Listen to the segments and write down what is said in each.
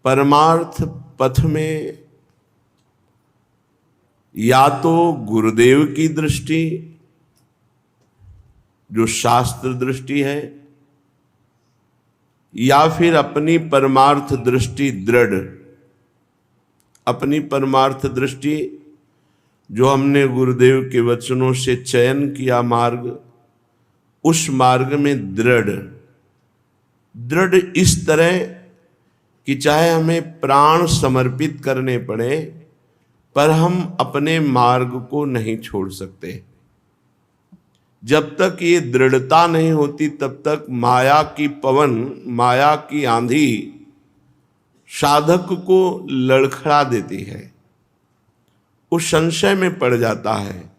परमार्थ पथ में या तो गुरुदेव की दृष्टि जो शास्त्र दृष्टि है, या फिर अपनी परमार्थ दृष्टि दृढ़, अपनी परमार्थ दृष्टि जो हमने गुरुदेव के वचनों से चयन किया मार्ग, उस मार्ग में दृढ़ दृढ़ इस तरह कि चाहे हमें प्राण समर्पित करने पड़े पर हम अपने मार्ग को नहीं छोड़ सकते। जब तक ये दृढ़ता नहीं होती तब तक माया की पवन, माया की आंधी साधक को लड़खड़ा देती है। उस संशय में पड़ जाता है,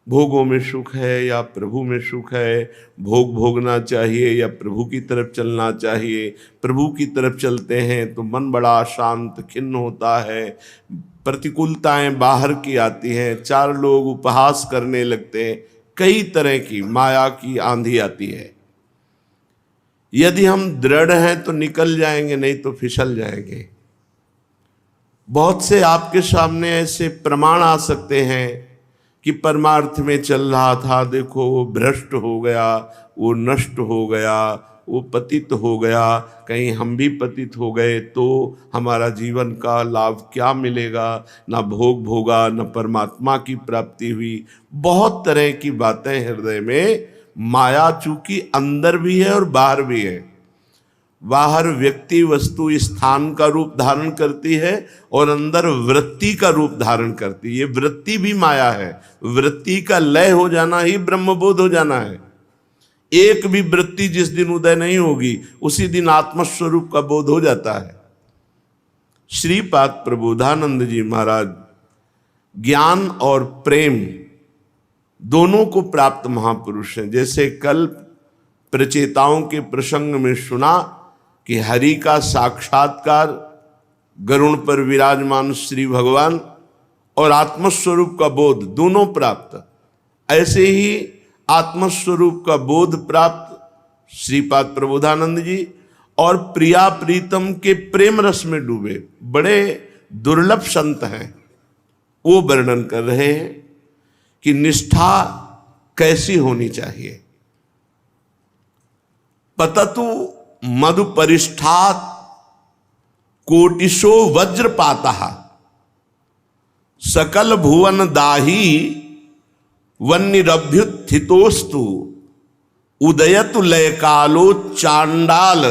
भोगों में सुख है या प्रभु में सुख है, भोग भोगना चाहिए या प्रभु की तरफ चलना चाहिए। प्रभु की तरफ चलते हैं तो मन बड़ा शांत खिन्न होता है, प्रतिकूलताएं बाहर की आती हैं, चार लोग उपहास करने लगते हैं, कई तरह की माया की आंधी आती है। यदि हम दृढ़ हैं तो निकल जाएंगे, नहीं तो फिसल जाएंगे। बहुत से आपके सामने ऐसे प्रमाण आ सकते हैं कि परमार्थ में चल रहा था, देखो वो भ्रष्ट हो गया, वो नष्ट हो गया, वो पतित हो गया, कहीं हम भी पतित हो गए तो हमारा जीवन का लाभ क्या मिलेगा, ना भोग भोगा न परमात्मा की प्राप्ति हुई। बहुत तरह की बातें हृदय में, माया चूंकि अंदर भी है और बाहर भी है। बाहर व्यक्ति वस्तु स्थान का रूप धारण करती है और अंदर वृत्ति का रूप धारण करती है। ये वृत्ति भी माया है। वृत्ति का लय हो जाना ही ब्रह्मबोध हो जाना है। एक भी वृत्ति जिस दिन उदय नहीं होगी उसी दिन आत्मस्वरूप का बोध हो जाता है। श्रीपाद प्रबोधानंद जी महाराज ज्ञान और प्रेम दोनों को प्राप्त महापुरुष हैं। जैसे कल प्रचेताओं के प्रसंग में सुना कि हरि का साक्षात्कार, गरुण पर विराजमान श्री भगवान और आत्मस्वरूप का बोध दोनों प्राप्त, ऐसे ही आत्मस्वरूप का बोध प्राप्त श्रीपाद प्रबोधानंद जी और प्रिया प्रीतम के प्रेम रस में डूबे बड़े दुर्लभ संत हैं। वो वर्णन कर रहे हैं कि निष्ठा कैसी होनी चाहिए। पततु मधुपरिष्ठात् कोटिशो वज्रपातः सकल भुवन दाही वन्निरभ्युत्थितोस्तु उदयतु लय कालो चांडाल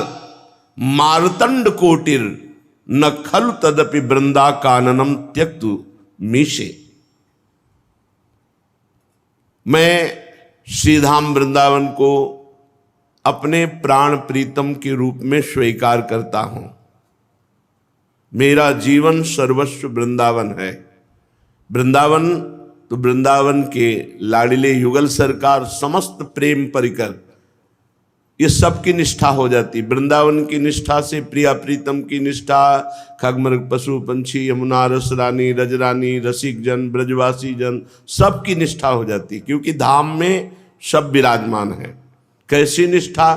मारतंड कोटिर न खलु तदपि वृंदा काननम त्यक्तु मीशे। मैं श्रीधाम वृंदावन को अपने प्राण प्रीतम के रूप में स्वीकार करता हूं। मेरा जीवन सर्वस्व वृंदावन है। वृंदावन तो वृंदावन के लाडिले युगल सरकार, समस्त प्रेम परिकर, ये सब की निष्ठा हो जाती। वृंदावन की निष्ठा से प्रिया प्रीतम की निष्ठा, खगमृग पशु पंछी यमुना रस रानी रजरानी रसिक जन ब्रजवासी जन सब की निष्ठा हो जाती, क्योंकि धाम में सब विराजमान है। कैसी निष्ठा?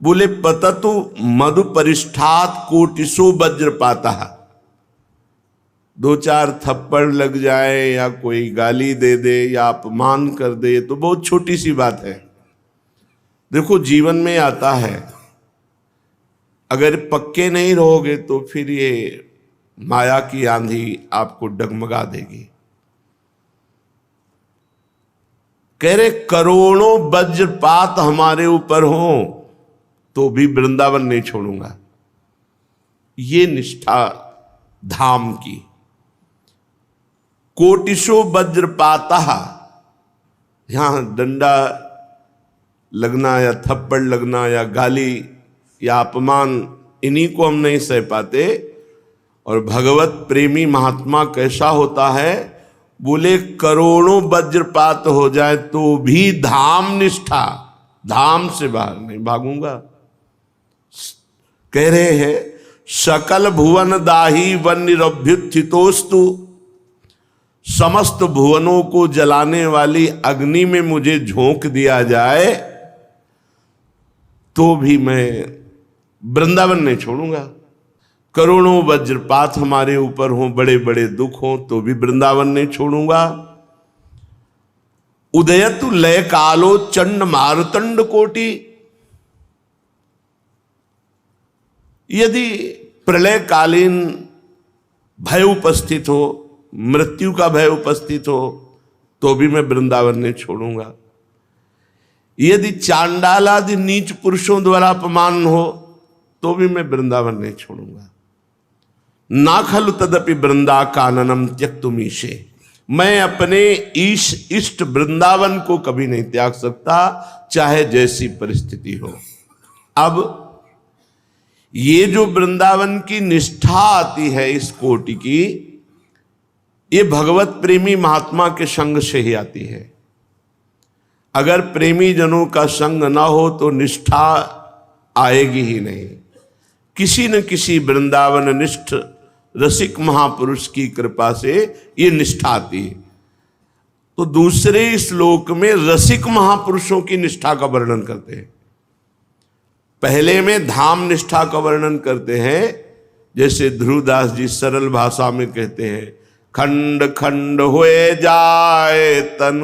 बोले पततु मधुपरिष्ठात् कोटिशो वज्रपातः। दो चार थप्पड़ लग जाए या कोई गाली दे दे या अपमान कर दे तो बहुत छोटी सी बात है। देखो जीवन में आता है, अगर पक्के नहीं रहोगे तो फिर ये माया की आंधी आपको डगमगा देगी। कह रहे करोड़ों वज्रपात हमारे ऊपर हो तो भी वृंदावन नहीं छोड़ूंगा। ये निष्ठा धाम की। कोटिशो वज्रपातः, यहां डंडा लगना या थप्पड़ लगना या गाली या अपमान, इन्हीं को हम नहीं सह पाते। और भगवत प्रेमी महात्मा कैसा होता है? बोले करोड़ों वज्रपात हो जाए तो भी धाम निष्ठा, धाम से बाहर नहीं भागूंगा। कह रहे हैं सकल भुवन दाही वन्निरभ्युत्थितोस्तु, समस्त भुवनों को जलाने वाली अग्नि में मुझे झोंक दिया जाए तो भी मैं वृंदावन नहीं छोड़ूंगा। करोड़ों वज्रपात हमारे ऊपर हों, बड़े बड़े दुख हों, तो भी वृंदावन नहीं छोड़ूंगा। उदयतु लय कालो चंड मारुतंड कोटि, यदि प्रलय कालीन भय उपस्थित हो, मृत्यु का भय उपस्थित हो, तो भी मैं वृंदावन नहीं छोड़ूंगा। यदि चांडालादि नीच पुरुषों द्वारा अपमान हो, तो भी मैं वृंदावन नहीं छोड़ूंगा। ना खलु तदपि वृंदा काननम त्यक्तुमीशे, मैं अपने इष्ट वृंदावन को कभी नहीं त्याग सकता, चाहे जैसी परिस्थिति हो। अब ये जो वृंदावन की निष्ठा आती है इस कोटि की, ये भगवत प्रेमी महात्मा के संग से ही आती है। अगर प्रेमी जनों का संग ना हो तो निष्ठा आएगी ही नहीं। किसी न किसी वृंदावन निष्ठ रसिक महापुरुष की कृपा से ये निष्ठा आती है। तो दूसरे श्लोक में रसिक महापुरुषों की निष्ठा का वर्णन करते हैं। पहले में धाम निष्ठा का वर्णन करते हैं, जैसे ध्रुवदास जी सरल भाषा में कहते हैं, खंड खंड हुए जाए तन,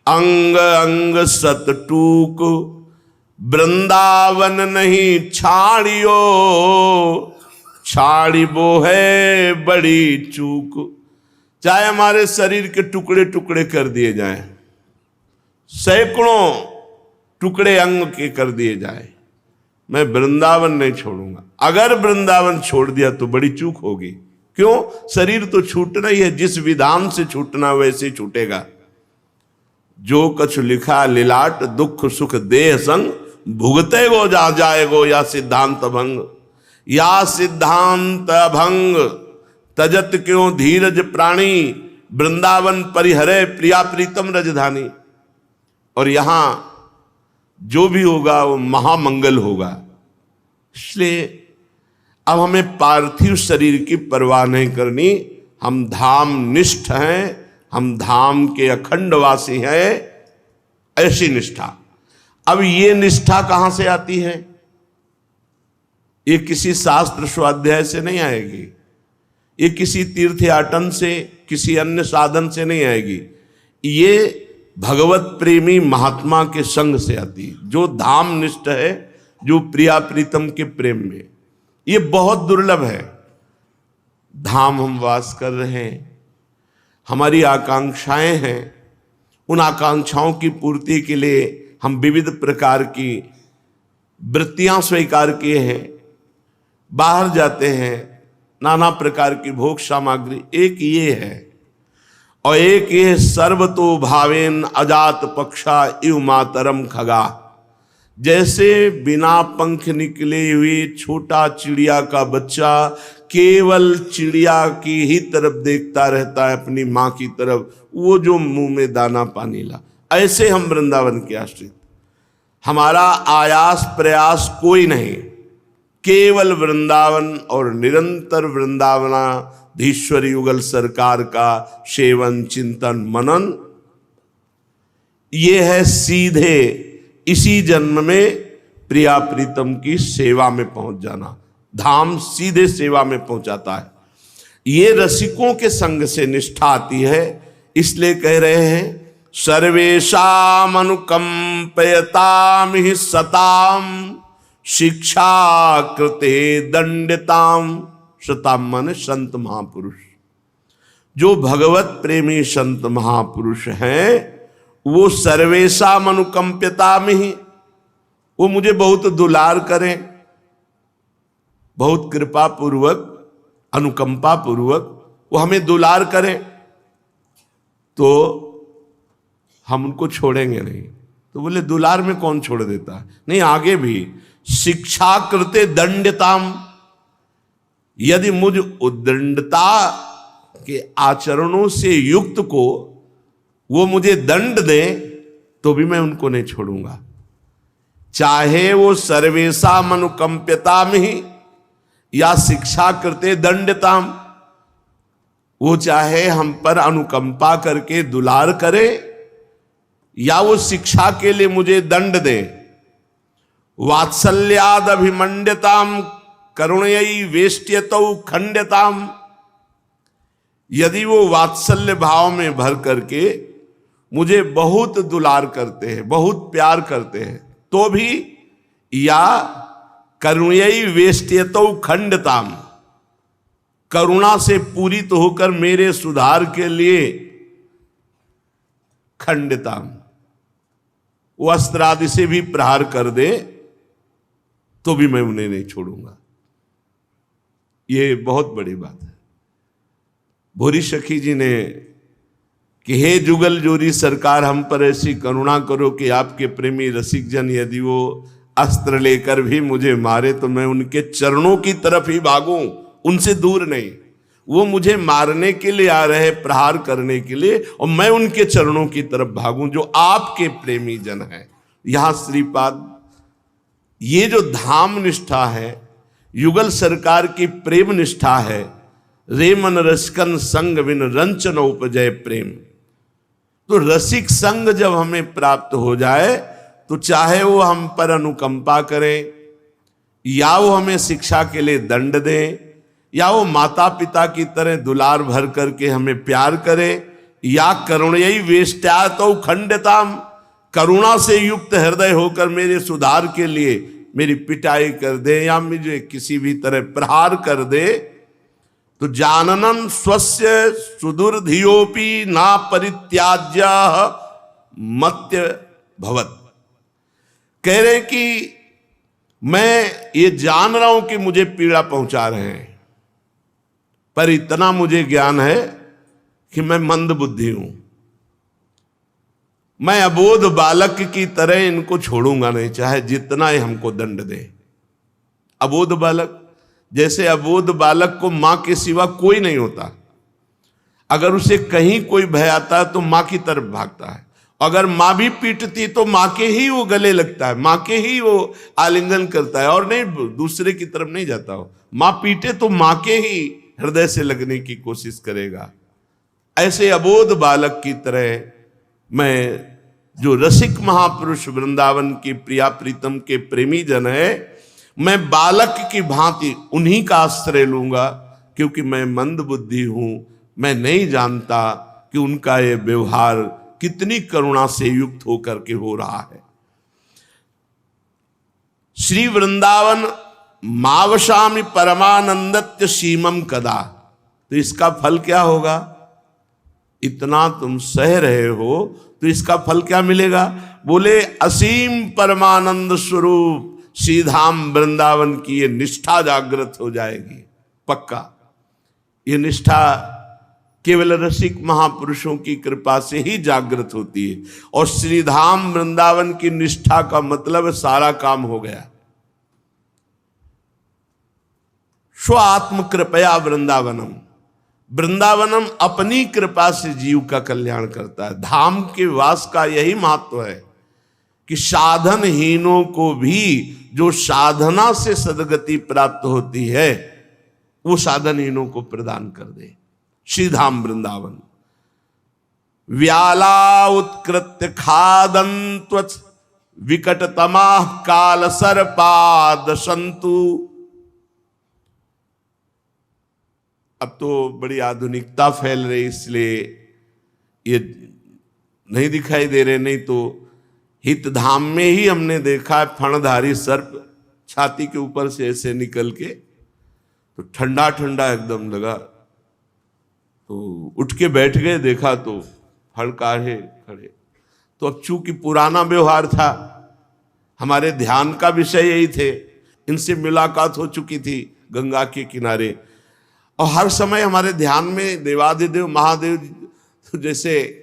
अंग अंग सत टूक, वृंदावन नहीं छाड़ियो, छाड़ी वो है बड़ी चूक। चाहे हमारे शरीर के टुकड़े टुकड़े कर दिए जाएं, सैकड़ों टुकड़े अंग के कर दिए जाए, मैं वृंदावन नहीं छोड़ूंगा। अगर वृंदावन छोड़ दिया तो बड़ी चूक होगी। क्यों? शरीर तो छूटना ही है, जिस विधान से छूटना वैसे छूटेगा। जो कछु लिखा लिलाट, दुख सुख देह संग, भुगते गो जा जाएगो या सिद्धांत भंग, या सिद्धांत भंग तजत क्यों धीरज प्राणी, वृंदावन परिहरे प्रिया प्रीतम रजधानी। और यहां जो भी होगा वो महामंगल होगा। इसलिए अब हमें पार्थिव शरीर की परवाह नहीं करनी। हम धाम निष्ठ हैं, हम धाम के अखंड वासी हैं, ऐसी निष्ठा। अब ये निष्ठा कहां से आती है? ये किसी शास्त्र स्वाध्याय से नहीं आएगी, ये किसी तीर्थयाटन से, किसी अन्य साधन से नहीं आएगी। ये भगवत प्रेमी महात्मा के संग से आती है, जो धाम निष्ठ है, जो प्रिया प्रीतम के प्रेम में। ये बहुत दुर्लभ है। धाम हम वास कर रहे हैं, हमारी आकांक्षाएं हैं, उन आकांक्षाओं की पूर्ति के लिए हम विविध प्रकार की वृत्तियां स्वीकार किए हैं, बाहर जाते हैं, नाना प्रकार की भोग सामग्री। एक ये है, और एक ये सर्वतो भावेन अजात पक्षा इव मातरम खगा। जैसे बिना पंख निकले हुए छोटा चिड़िया का बच्चा केवल चिड़िया की ही तरफ देखता रहता है, अपनी माँ की तरफ, वो जो मुंह में दाना पानी ला, ऐसे हम वृंदावन के आश्रित। हमारा आयास प्रयास कोई नहीं, केवल वृंदावन और निरंतर वृंदावनाधीश्वर युगल सरकार का सेवन चिंतन मनन। ये है सीधे इसी जन्म में प्रिया प्रीतम की सेवा में पहुंच जाना। धाम सीधे सेवा में पहुंचाता है। ये रसिकों के संग से निष्ठा आती है। इसलिए कह रहे हैं, सर्वेषाम अनुकंपयताम हि सताम शिक्षा कृते दंडिताम। सताम माने संत महापुरुष। जो भगवत प्रेमी संत महापुरुष हैं, वो सर्वेषाम अनुकंप्यताम ही, वो मुझे बहुत दुलार करें, बहुत कृपा पूर्वक, अनुकंपा पूर्वक वो हमें दुलार करें, तो हम उनको छोड़ेंगे नहीं। तो बोले दुलार में कौन छोड़ देता है? नहीं, आगे भी शिक्षा कृते दंडताम। यदि मुझ उद्दंडता के आचरणों से युक्त को वो मुझे दंड दे, तो भी मैं उनको नहीं छोड़ूंगा। चाहे वो सर्वेषाम अनुकंप्यताम ही या शिक्षा करते दंडताम, वो चाहे हम पर अनुकंपा करके दुलार करे या वो शिक्षा के लिए मुझे दंड दे। वात्सल्याद अभिमंड्यताम करुणयी वेष्ट्यतौ खंड्यताम, यदि वो वात्सल्य भाव में भर करके मुझे बहुत दुलार करते हैं, बहुत प्यार करते हैं, तो भी, या करुणयी वेष्ट्यतौ खंडताम, करुणा से पूरित होकर मेरे सुधार के लिए खंडताम, वो अस्त्र आदि से भी प्रहार कर दे तो भी मैं उन्हें नहीं छोड़ूंगा। ये बहुत बड़ी बात है। भूरी सखी जी ने कि हे जुगल जोरी सरकार, हम पर ऐसी करुणा करो कि आपके प्रेमी रसिक जन यदि वो अस्त्र लेकर भी मुझे मारे तो मैं उनके चरणों की तरफ ही भागूं, उनसे दूर नहीं। वो मुझे मारने के लिए आ रहे, प्रहार करने के लिए, और मैं उनके चरणों की तरफ भागूं जो आपके प्रेमी जन है। यहां श्रीपाद ये जो धाम निष्ठा है, युगल सरकार की प्रेम निष्ठा है, रे मन रसकन संग बिन रंचन उपजय प्रेम। तो रसिक संग जब हमें प्राप्त हो जाए तो चाहे वो हम पर अनुकंपा करें, या वो हमें शिक्षा के लिए दंड दें, या वो माता पिता की तरह दुलार भर करके हमें प्यार करे, या करुणयी वेष्ट्यातौ खंडताम, करुणा से युक्त हृदय होकर मेरे सुधार के लिए मेरी पिटाई कर दे या मुझे किसी भी तरह प्रहार कर दे, तो जाननन स्वस्य सुदुर्धियोपि ना परित्याज्य मत्य भवत। कह रहे कि मैं ये जान रहा हूं कि मुझे पीड़ा पहुंचा रहे हैं, पर इतना मुझे ज्ञान है कि मैं मंद बुद्धि हूं, मैं अबोध बालक की तरह इनको छोड़ूंगा नहीं, चाहे जितना ही हमको दंड दे। अबोध बालक, जैसे अबोध बालक को मां के सिवा कोई नहीं होता, अगर उसे कहीं कोई भय आता है तो मां की तरफ भागता है, अगर मां भी पीटती तो मां के ही वो गले लगता है, मां के ही वो आलिंगन करता है, और नहीं दूसरे की तरफ नहीं जाता हो। मां पीटे तो मां के ही हृदय से लगने की कोशिश करेगा। ऐसे अबोध बालक की तरह मैं, जो रसिक महापुरुष वृंदावन की प्रिया प्रीतम के प्रेमी जन है, मैं बालक की भांति उन्हीं का आश्रय लूंगा, क्योंकि मैं मंद बुद्धि हूं, मैं नहीं जानता कि उनका ये व्यवहार कितनी करुणा से युक्त होकर के हो रहा है। श्री वृंदावन मावशामि परमानंदत्य सीमम कदा, तो इसका फल क्या होगा? इतना तुम सह रहे हो तो इसका फल क्या मिलेगा? बोले असीम परमानंद स्वरूप श्रीधाम वृंदावन की ये निष्ठा जागृत हो जाएगी, पक्का। ये निष्ठा केवल रसिक महापुरुषों की कृपा से ही जागृत होती है, और श्रीधाम वृंदावन की निष्ठा का मतलब सारा काम हो गया। स्व आत्म कृपया वृंदावनम, वृंदावनम अपनी कृपा से जीव का कल्याण करता है। धाम के वास का यही महत्व है कि साधनहीनों को भी जो साधना से सदगति प्राप्त होती है वो साधनहीनों को प्रदान कर दे। श्रीधाम वृंदावन व्याला उत्कृत्य खादंत्व विकटतमा काल सर्पाद संतु। अब तो बड़ी आधुनिकता फैल रही, इसलिए ये नहीं दिखाई दे रहे, नहीं तो हित धाम में ही हमने देखा है फणधारी सर्प छाती के ऊपर से ऐसे निकल के, तो ठंडा ठंडा एकदम लगा, तो उठ के बैठ गए, देखा तो फण काढ़े खड़े। तो अब चूंकि पुराना व्यवहार था, हमारे ध्यान का विषय यही थे, इनसे मुलाकात हो चुकी थी गंगा के किनारे, और हर समय हमारे ध्यान में देवादिदेव महादेव, तो जैसे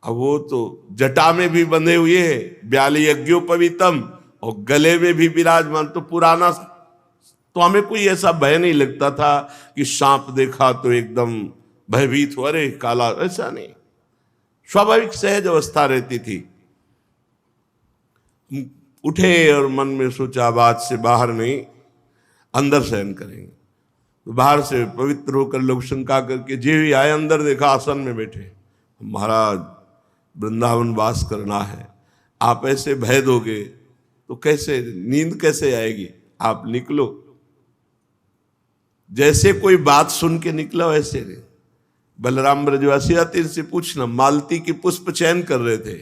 अब वो तो जटा में भी बंधे हुए हैं, ब्याली यज्ञोपवीतम, और गले में भी विराजमान। तो पुराना तो हमें कोई ऐसा भय नहीं लगता था कि सांप देखा तो एकदम भयभीत हो, अरे काला, ऐसा नहीं, स्वाभाविक सहज अवस्था रहती थी। उठे और मन में सोचा बात से बाहर नहीं, अंदर शयन करेंगे। तो बाहर से पवित्र होकर लघु शंका करके जे भी आए, अंदर देखा आसन में बैठे, महाराज वृंदावन वास करना है, आप ऐसे भय दोगे तो कैसे, नींद कैसे आएगी, आप निकलो। जैसे कोई बात सुन के निकला वैसे नहीं। बलराम ब्रजवासी आते, इनसे पूछना, मालती की पुष्प चयन कर रहे थे।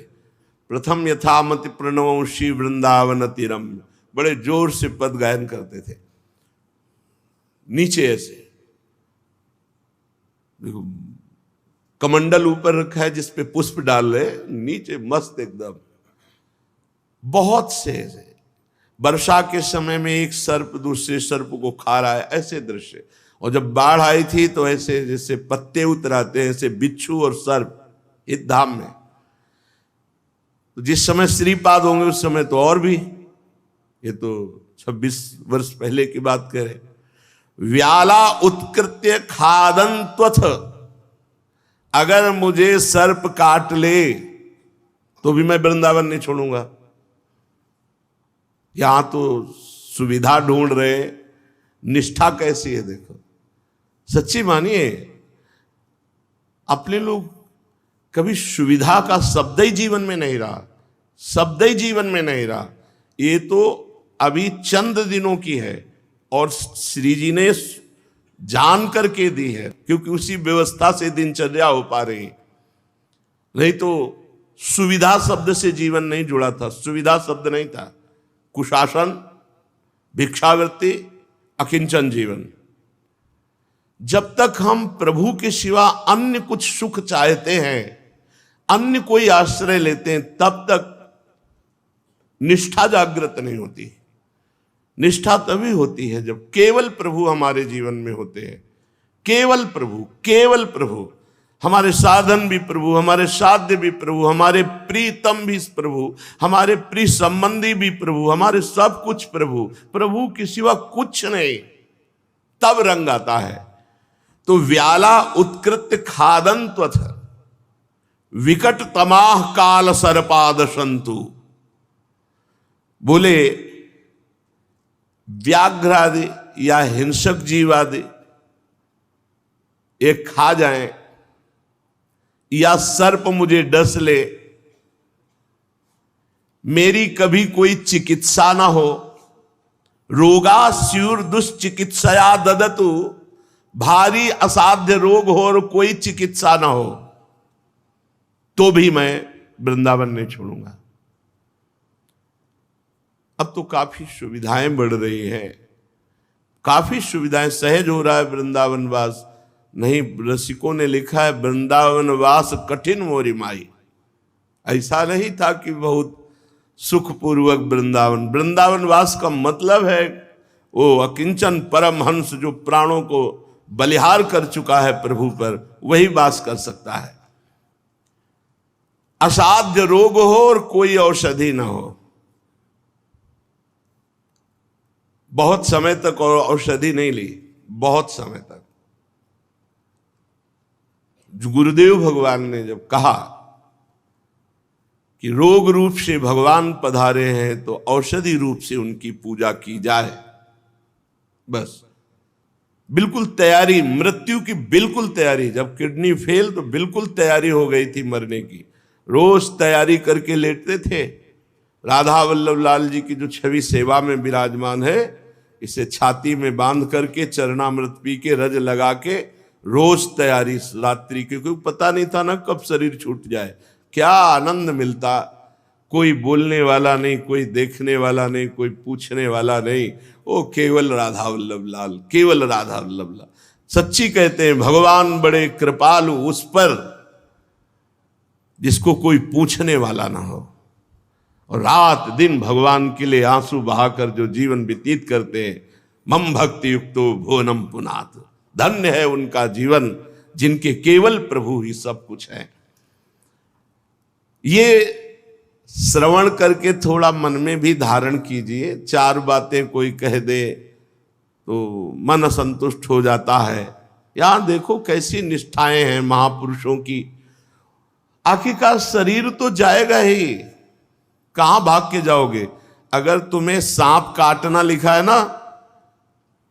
प्रथम यथामति प्रणवंशी वृंदावन तिरम, बड़े जोर से पद गायन करते थे। नीचे ऐसे देखो, कमंडल ऊपर रखा है जिसपे पुष्प डाल रहे, नीचे मस्त एकदम। बहुत से ऐसे, वर्षा के समय में एक सर्प दूसरे सर्प को खा रहा है, ऐसे दृश्य। और जब बाढ़ आई थी तो ऐसे जैसे पत्ते उतराते हैं, ऐसे बिच्छू और सर्प इस धाम में। तो जिस समय श्रीपाद होंगे उस समय तो और भी, ये तो 26 वर्ष पहले की बात करें। व्याला उत्कृत्य खादन त्वथ, अगर मुझे सर्प काट ले तो भी मैं वृंदावन नहीं छोड़ूंगा। यहां तो सुविधा ढूंढ रहे, निष्ठा कैसी है देखो। सच्ची मानिए, अपने लोग कभी सुविधा का शब्द ही जीवन में नहीं रहा, शब्द ही जीवन में नहीं रहा। ये तो अभी चंद दिनों की है और श्री जी ने जान करके दी है, क्योंकि उसी व्यवस्था से दिनचर्या हो पा रही। नहीं तो सुविधा शब्द से जीवन नहीं जुड़ा था, सुविधा शब्द नहीं था। कुशासन, भिक्षावृत्ति, अकिंचन जीवन। जब तक हम प्रभु के सिवा अन्य कुछ सुख चाहते हैं, अन्य कोई आश्रय लेते हैं, तब तक निष्ठा जागृत नहीं होती। निष्ठा तभी होती है जब केवल प्रभु हमारे जीवन में होते हैं। केवल प्रभु, केवल प्रभु। हमारे साधन भी प्रभु, हमारे साध्य भी प्रभु, हमारे प्रीतम भी प्रभु, हमारे प्रिय संबंधी भी प्रभु, हमारे सब कुछ प्रभु। प्रभु के सिवा कुछ नहीं, तब रंग आता है। तो व्याला उत्कृत्य खादन त्वथ, विकट तमाह काल सर्पाद संतु। बोले व्याघ्र आदि या हिंसक जीव आदि एक खा जाएं, या सर्प मुझे डस ले, मेरी कभी कोई चिकित्सा ना हो। रोगा स्यूर दुष्चिकित्सया ददतु, भारी असाध्य रोग हो और कोई चिकित्सा ना हो, तो भी मैं वृंदावन नहीं छोड़ूंगा। अब तो काफी सुविधाएं बढ़ रही हैं, काफी सुविधाएं, सहज हो रहा है वृंदावन वास। नहीं, रसिकों ने लिखा है वृंदावन वास कठिन मोरी माई। ऐसा नहीं था कि बहुत सुखपूर्वक वृंदावन। वृंदावन वास का मतलब है वो अकिंचन परमहंस जो प्राणों को बलिहार कर चुका है प्रभु पर, वही वास कर सकता है। असाध्य रोग हो और कोई औषधि ना हो, बहुत समय तक और औषधि नहीं ली, बहुत समय तक। गुरुदेव भगवान ने जब कहा कि रोग रूप से भगवान पधारे हैं तो औषधि रूप से उनकी पूजा की जाए, बस बिल्कुल तैयारी, मृत्यु की बिल्कुल तैयारी। जब किडनी फेल तो बिल्कुल तैयारी हो गई थी मरने की, रोज तैयारी करके लेटते थे। राधा वल्लभ लाल जी की जो छवि सेवा में विराजमान है, इसे छाती में बांध करके चरणामृत पी के रज लगा के रोज तैयारी रात्रि की, क्योंकि पता नहीं था ना कब शरीर छूट जाए। क्या आनंद मिलता, कोई बोलने वाला नहीं, कोई देखने वाला नहीं, कोई पूछने वाला नहीं, वो केवल राधा वल्लभ लाल, केवल राधा वल्लभ लाल। सच्ची कहते हैं भगवान बड़े कृपालु उस पर जिसको कोई पूछने वाला ना हो, और रात दिन भगवान के लिए आंसू बहाकर जो जीवन व्यतीत करते हैं। मम भक्ति युक्तो भुवनम पुनात, धन्य है उनका जीवन जिनके केवल प्रभु ही सब कुछ है। ये श्रवण करके थोड़ा मन में भी धारण कीजिए। चार बातें कोई कह दे तो मन असंतुष्ट हो जाता है। यहां देखो कैसी निष्ठाएं हैं महापुरुषों की। आखिरकार शरीर तो जाएगा ही, कहां भाग के जाओगे? अगर तुम्हें सांप काटना लिखा है ना,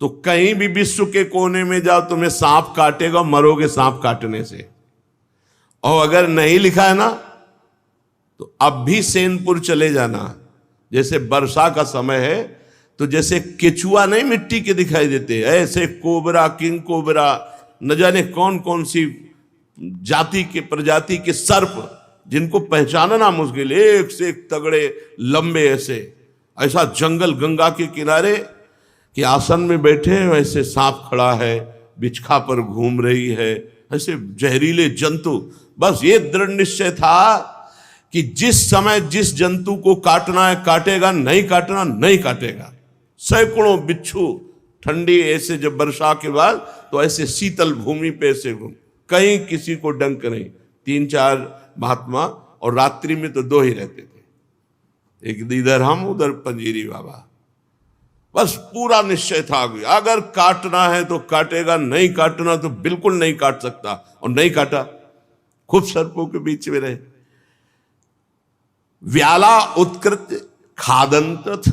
तो कहीं भी विश्व के कोने में जाओ तुम्हें सांप काटेगा, मरोगे सांप काटने से। और अगर नहीं लिखा है ना, तो अब भी सेनपुर चले जाना। जैसे वर्षा का समय है तो जैसे केचुआ नहीं मिट्टी के दिखाई देते, ऐसे कोबरा, किंग कोबरा, न जाने कौन कौन सी जाति के प्रजाति के सर्प जिनको पहचानना मुश्किल, एक से एक तगड़े लंबे, ऐसा जंगल गंगा के किनारे कि आसन में बैठे हैं, वैसे सांप खड़ा है, बिचखा पर घूम रही है, ऐसे जहरीले जंतु। बस ये दृढ़ निश्चय था कि जिस समय जिस जंतु को काटना है काटेगा, नहीं काटना नहीं काटेगा। सैकड़ों बिच्छू ठंडी ऐसे जब वर्षा के बाद तो ऐसे शीतल भूमि पे ऐसे घूम, कहीं किसी को डंक नहीं। 3-4 महात्मा, और रात्रि में तो 2 ही रहते थे, एक इधर हम उधर पंजीरी बाबा। बस पूरा निश्चय था, अगर काटना है तो काटेगा, नहीं काटना तो बिल्कुल नहीं काट सकता, और नहीं काटा। खूब सर्पों के बीच में रहे। व्याला उत्कृत खादंत,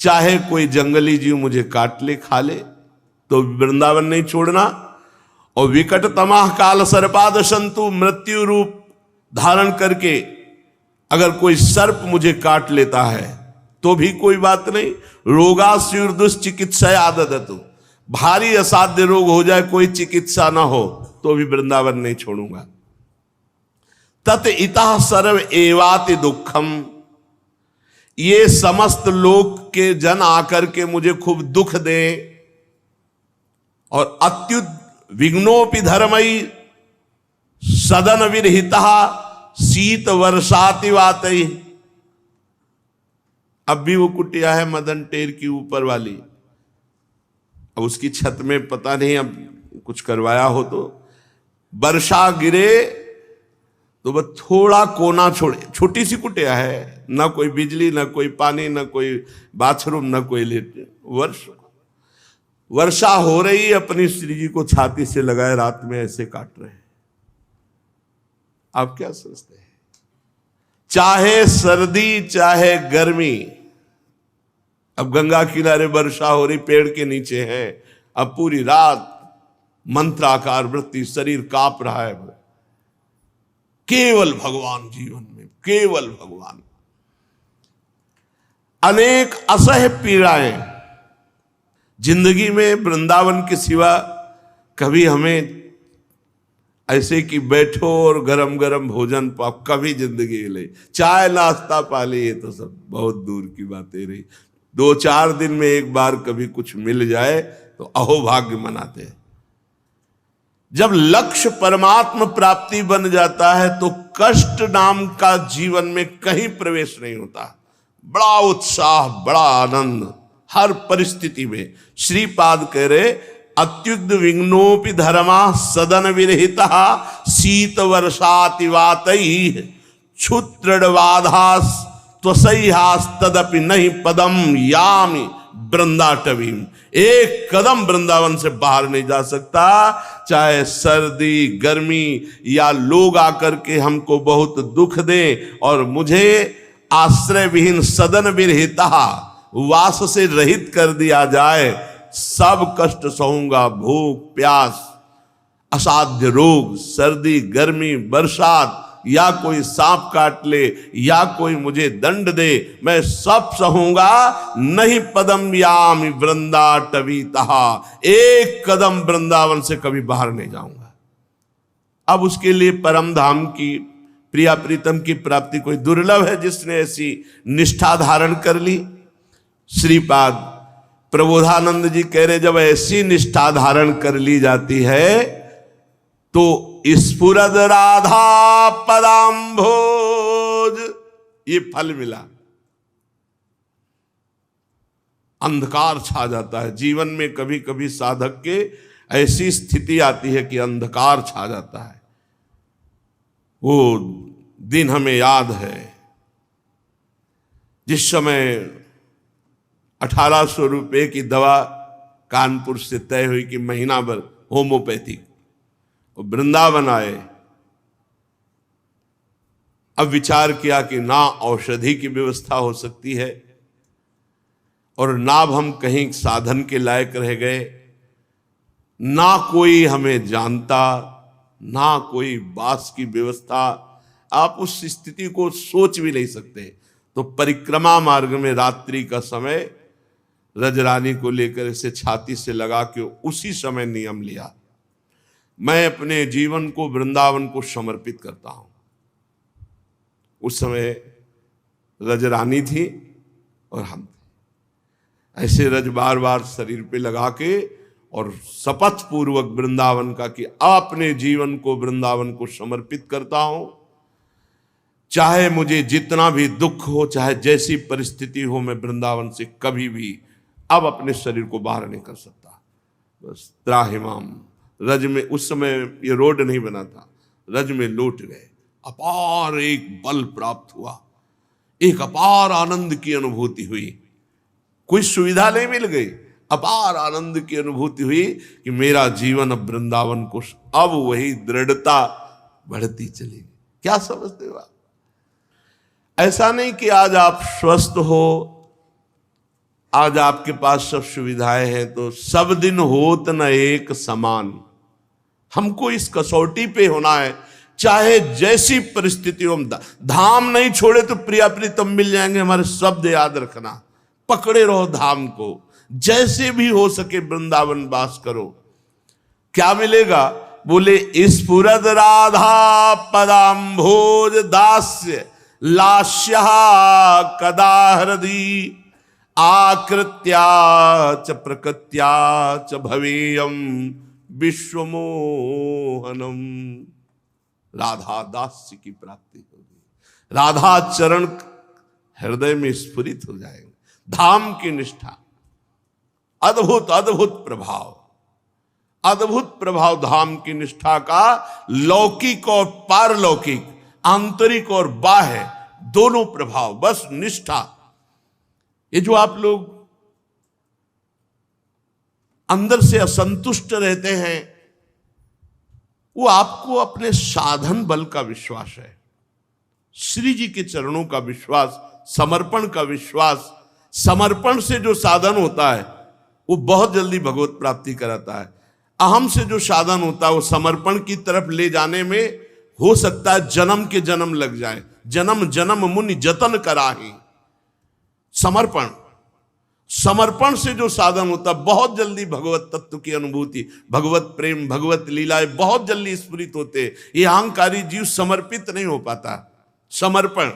चाहे कोई जंगली जीव मुझे काट ले, खा ले, तो वृंदावन नहीं छोड़ना। और विकट तमाह काल सर्पाद संतु, मृत्यु रूप धारण करके अगर कोई सर्प मुझे काट लेता है तो भी कोई बात नहीं। रोगा दुष्चिकित्सा आदत, भारी असाध्य रोग हो जाए, कोई चिकित्सा ना हो, तो भी वृंदावन नहीं छोड़ूंगा। तत इतः सर्व एवाति दुखम, ये समस्त लोक के जन आकर के मुझे खूब दुख दें, और अत्युत विघ्नोपि धर्मई सदन विरहिता शीत वर्षाति वातई। अब भी वो कुटिया है मदन टेर की ऊपर वाली, अब उसकी छत में पता नहीं अब कुछ करवाया हो, तो वर्षा गिरे तो वह थोड़ा कोना छोड़े, छोटी सी कुटिया है, ना कोई बिजली, ना कोई पानी, ना कोई बाथरूम, ना कोई लेट। वर्षा हो रही, अपनी श्री जी को छाती से लगाए रात में ऐसे काट रहे हैं। आप क्या सोचते हैं? चाहे सर्दी चाहे गर्मी, अब गंगा किनारे वर्षा हो रही, पेड़ के नीचे है, अब पूरी रात मंत्राकार वृत्ति, शरीर कांप रहा है। केवल भगवान जीवन में, केवल भगवान। अनेक असह्य पीड़ाएं जिंदगी में, वृंदावन के सिवा कभी हमें ऐसे कि बैठो और गरम गरम भोजन पाओ, कभी जिंदगी में ले, चाय नाश्ता पा ले, ये तो सब बहुत दूर की बातें रही। 2-4 दिन में एक बार कभी कुछ मिल जाए तो अहोभाग्य मनाते हैं। जब लक्ष्य परमात्मा प्राप्ति बन जाता है तो कष्ट नाम का जीवन में कहीं प्रवेश नहीं होता। बड़ा उत्साह, बड़ा आनंद हर परिस्थिति में। श्रीपाद कह रहे, अत्युग्ध विघ्नोपि धर्मा सदन विरहिता शीत वर्षाति वातई क्षुत्रवाधास त्वसह्यास तदपि नहीं पदम यामि वृंदाटवीम। एक कदम वृंदावन से बाहर नहीं जा सकता, चाहे सर्दी गर्मी या लोग आकर के हमको बहुत दुख दें और मुझे आश्रय विहीन सदन विरहिता वास से रहित कर दिया जाए, सब कष्ट सहूंगा। भूख प्यास, असाध्य रोग, सर्दी गर्मी, बरसात, या कोई सांप काट ले, या कोई मुझे दंड दे, मैं सब सहूंगा। नहीं पदम यामि वृंदाटवीतः, एक कदम वृंदावन से कभी बाहर नहीं जाऊंगा। अब उसके लिए परम धाम की, प्रिया प्रीतम की प्राप्ति कोई दुर्लभ है जिसने ऐसी निष्ठा धारण कर ली। श्रीपाद प्रबोधानंद जी कह रहे, जब ऐसी निष्ठा धारण कर ली जाती है तो स्फुरद राधा पदाम्भोज, ये फल मिला। अंधकार छा जाता है जीवन में, कभी कभी साधक के ऐसी स्थिति आती है कि अंधकार छा जाता है। वो दिन हमें याद है जिस समय 1800 रुपए की दवा कानपुर से तय हुई कि महीना भर होम्योपैथिक, और वृंदावन आए। अब विचार किया कि ना औषधि की व्यवस्था हो सकती है और ना हम कहीं साधन के लायक रह गए, ना कोई हमें जानता, ना कोई बास की व्यवस्था। आप उस स्थिति को सोच भी नहीं सकते। तो परिक्रमा मार्ग में रात्रि का समय रजरानी को लेकर इसे छाती से लगा के उसी समय नियम लिया, मैं अपने जीवन को वृंदावन को समर्पित करता हूं। उस समय रजरानी थी और हम थे। ऐसे रज बार बार शरीर पे लगा के और शपथ पूर्वक वृंदावन का कि अपने जीवन को वृंदावन को समर्पित करता हूं, चाहे मुझे जितना भी दुख हो, चाहे जैसी परिस्थिति हो, मैं वृंदावन से कभी भी अब अपने शरीर को बाहर नहीं कर सकता। बस त्राहिमाम रज में, उस समय ये रोड नहीं बना था, रज में लौट गए। अपार एक बल प्राप्त हुआ, एक अपार आनंद की अनुभूति हुई। कोई सुविधा नहीं मिल गई, अपार आनंद की अनुभूति हुई कि मेरा जीवन अब वृंदावन को, अब वही दृढ़ता बढ़ती चलेगी। क्या समझते हो आप? ऐसा नहीं कि आज आप स्वस्थ हो, आज आपके पास सब सुविधाएं हैं तो सब दिन होत न एक समान। हमको इस कसौटी पे होना है, चाहे जैसी परिस्थिति हो। धाम नहीं छोड़े तो प्रिया प्रीतम मिल जाएंगे, हमारे शब्द याद रखना। पकड़े रहो धाम को, जैसे भी हो सके वृंदावन वास करो। क्या मिलेगा? बोले स्फुरद राधा पदाम्भोज दास्य लास्या कदा हृदि आकृत्या च प्रकृत्या च भवेयम विश्वमोहनम। राधा दास्य की प्राप्ति होगी, राधा चरण हृदय में स्फुरित हो जाएंगे। धाम की निष्ठा, अद्भुत अद्भुत प्रभाव, अद्भुत प्रभाव धाम की निष्ठा का। लौकिक और पारलौकिक, आंतरिक और बाह्य दोनों प्रभाव, बस निष्ठा। ये जो आप लोग अंदर से असंतुष्ट रहते हैं, वो आपको अपने साधन बल का विश्वास है, श्री जी के चरणों का विश्वास, समर्पण का विश्वास। समर्पण से जो साधन होता है वो बहुत जल्दी भगवत प्राप्ति कराता है। अहम से जो साधन होता है वो समर्पण की तरफ ले जाने में हो सकता है जन्म के जन्म लग जाए। जन्म जन्म मुनि जतन कराही। समर्पण, समर्पण से जो साधन होता है बहुत जल्दी भगवत तत्व की अनुभूति, भगवत प्रेम, भगवत लीलाएं बहुत जल्दी स्फुरित होते। ये अहंकारी जीव समर्पित नहीं हो पाता। समर्पण,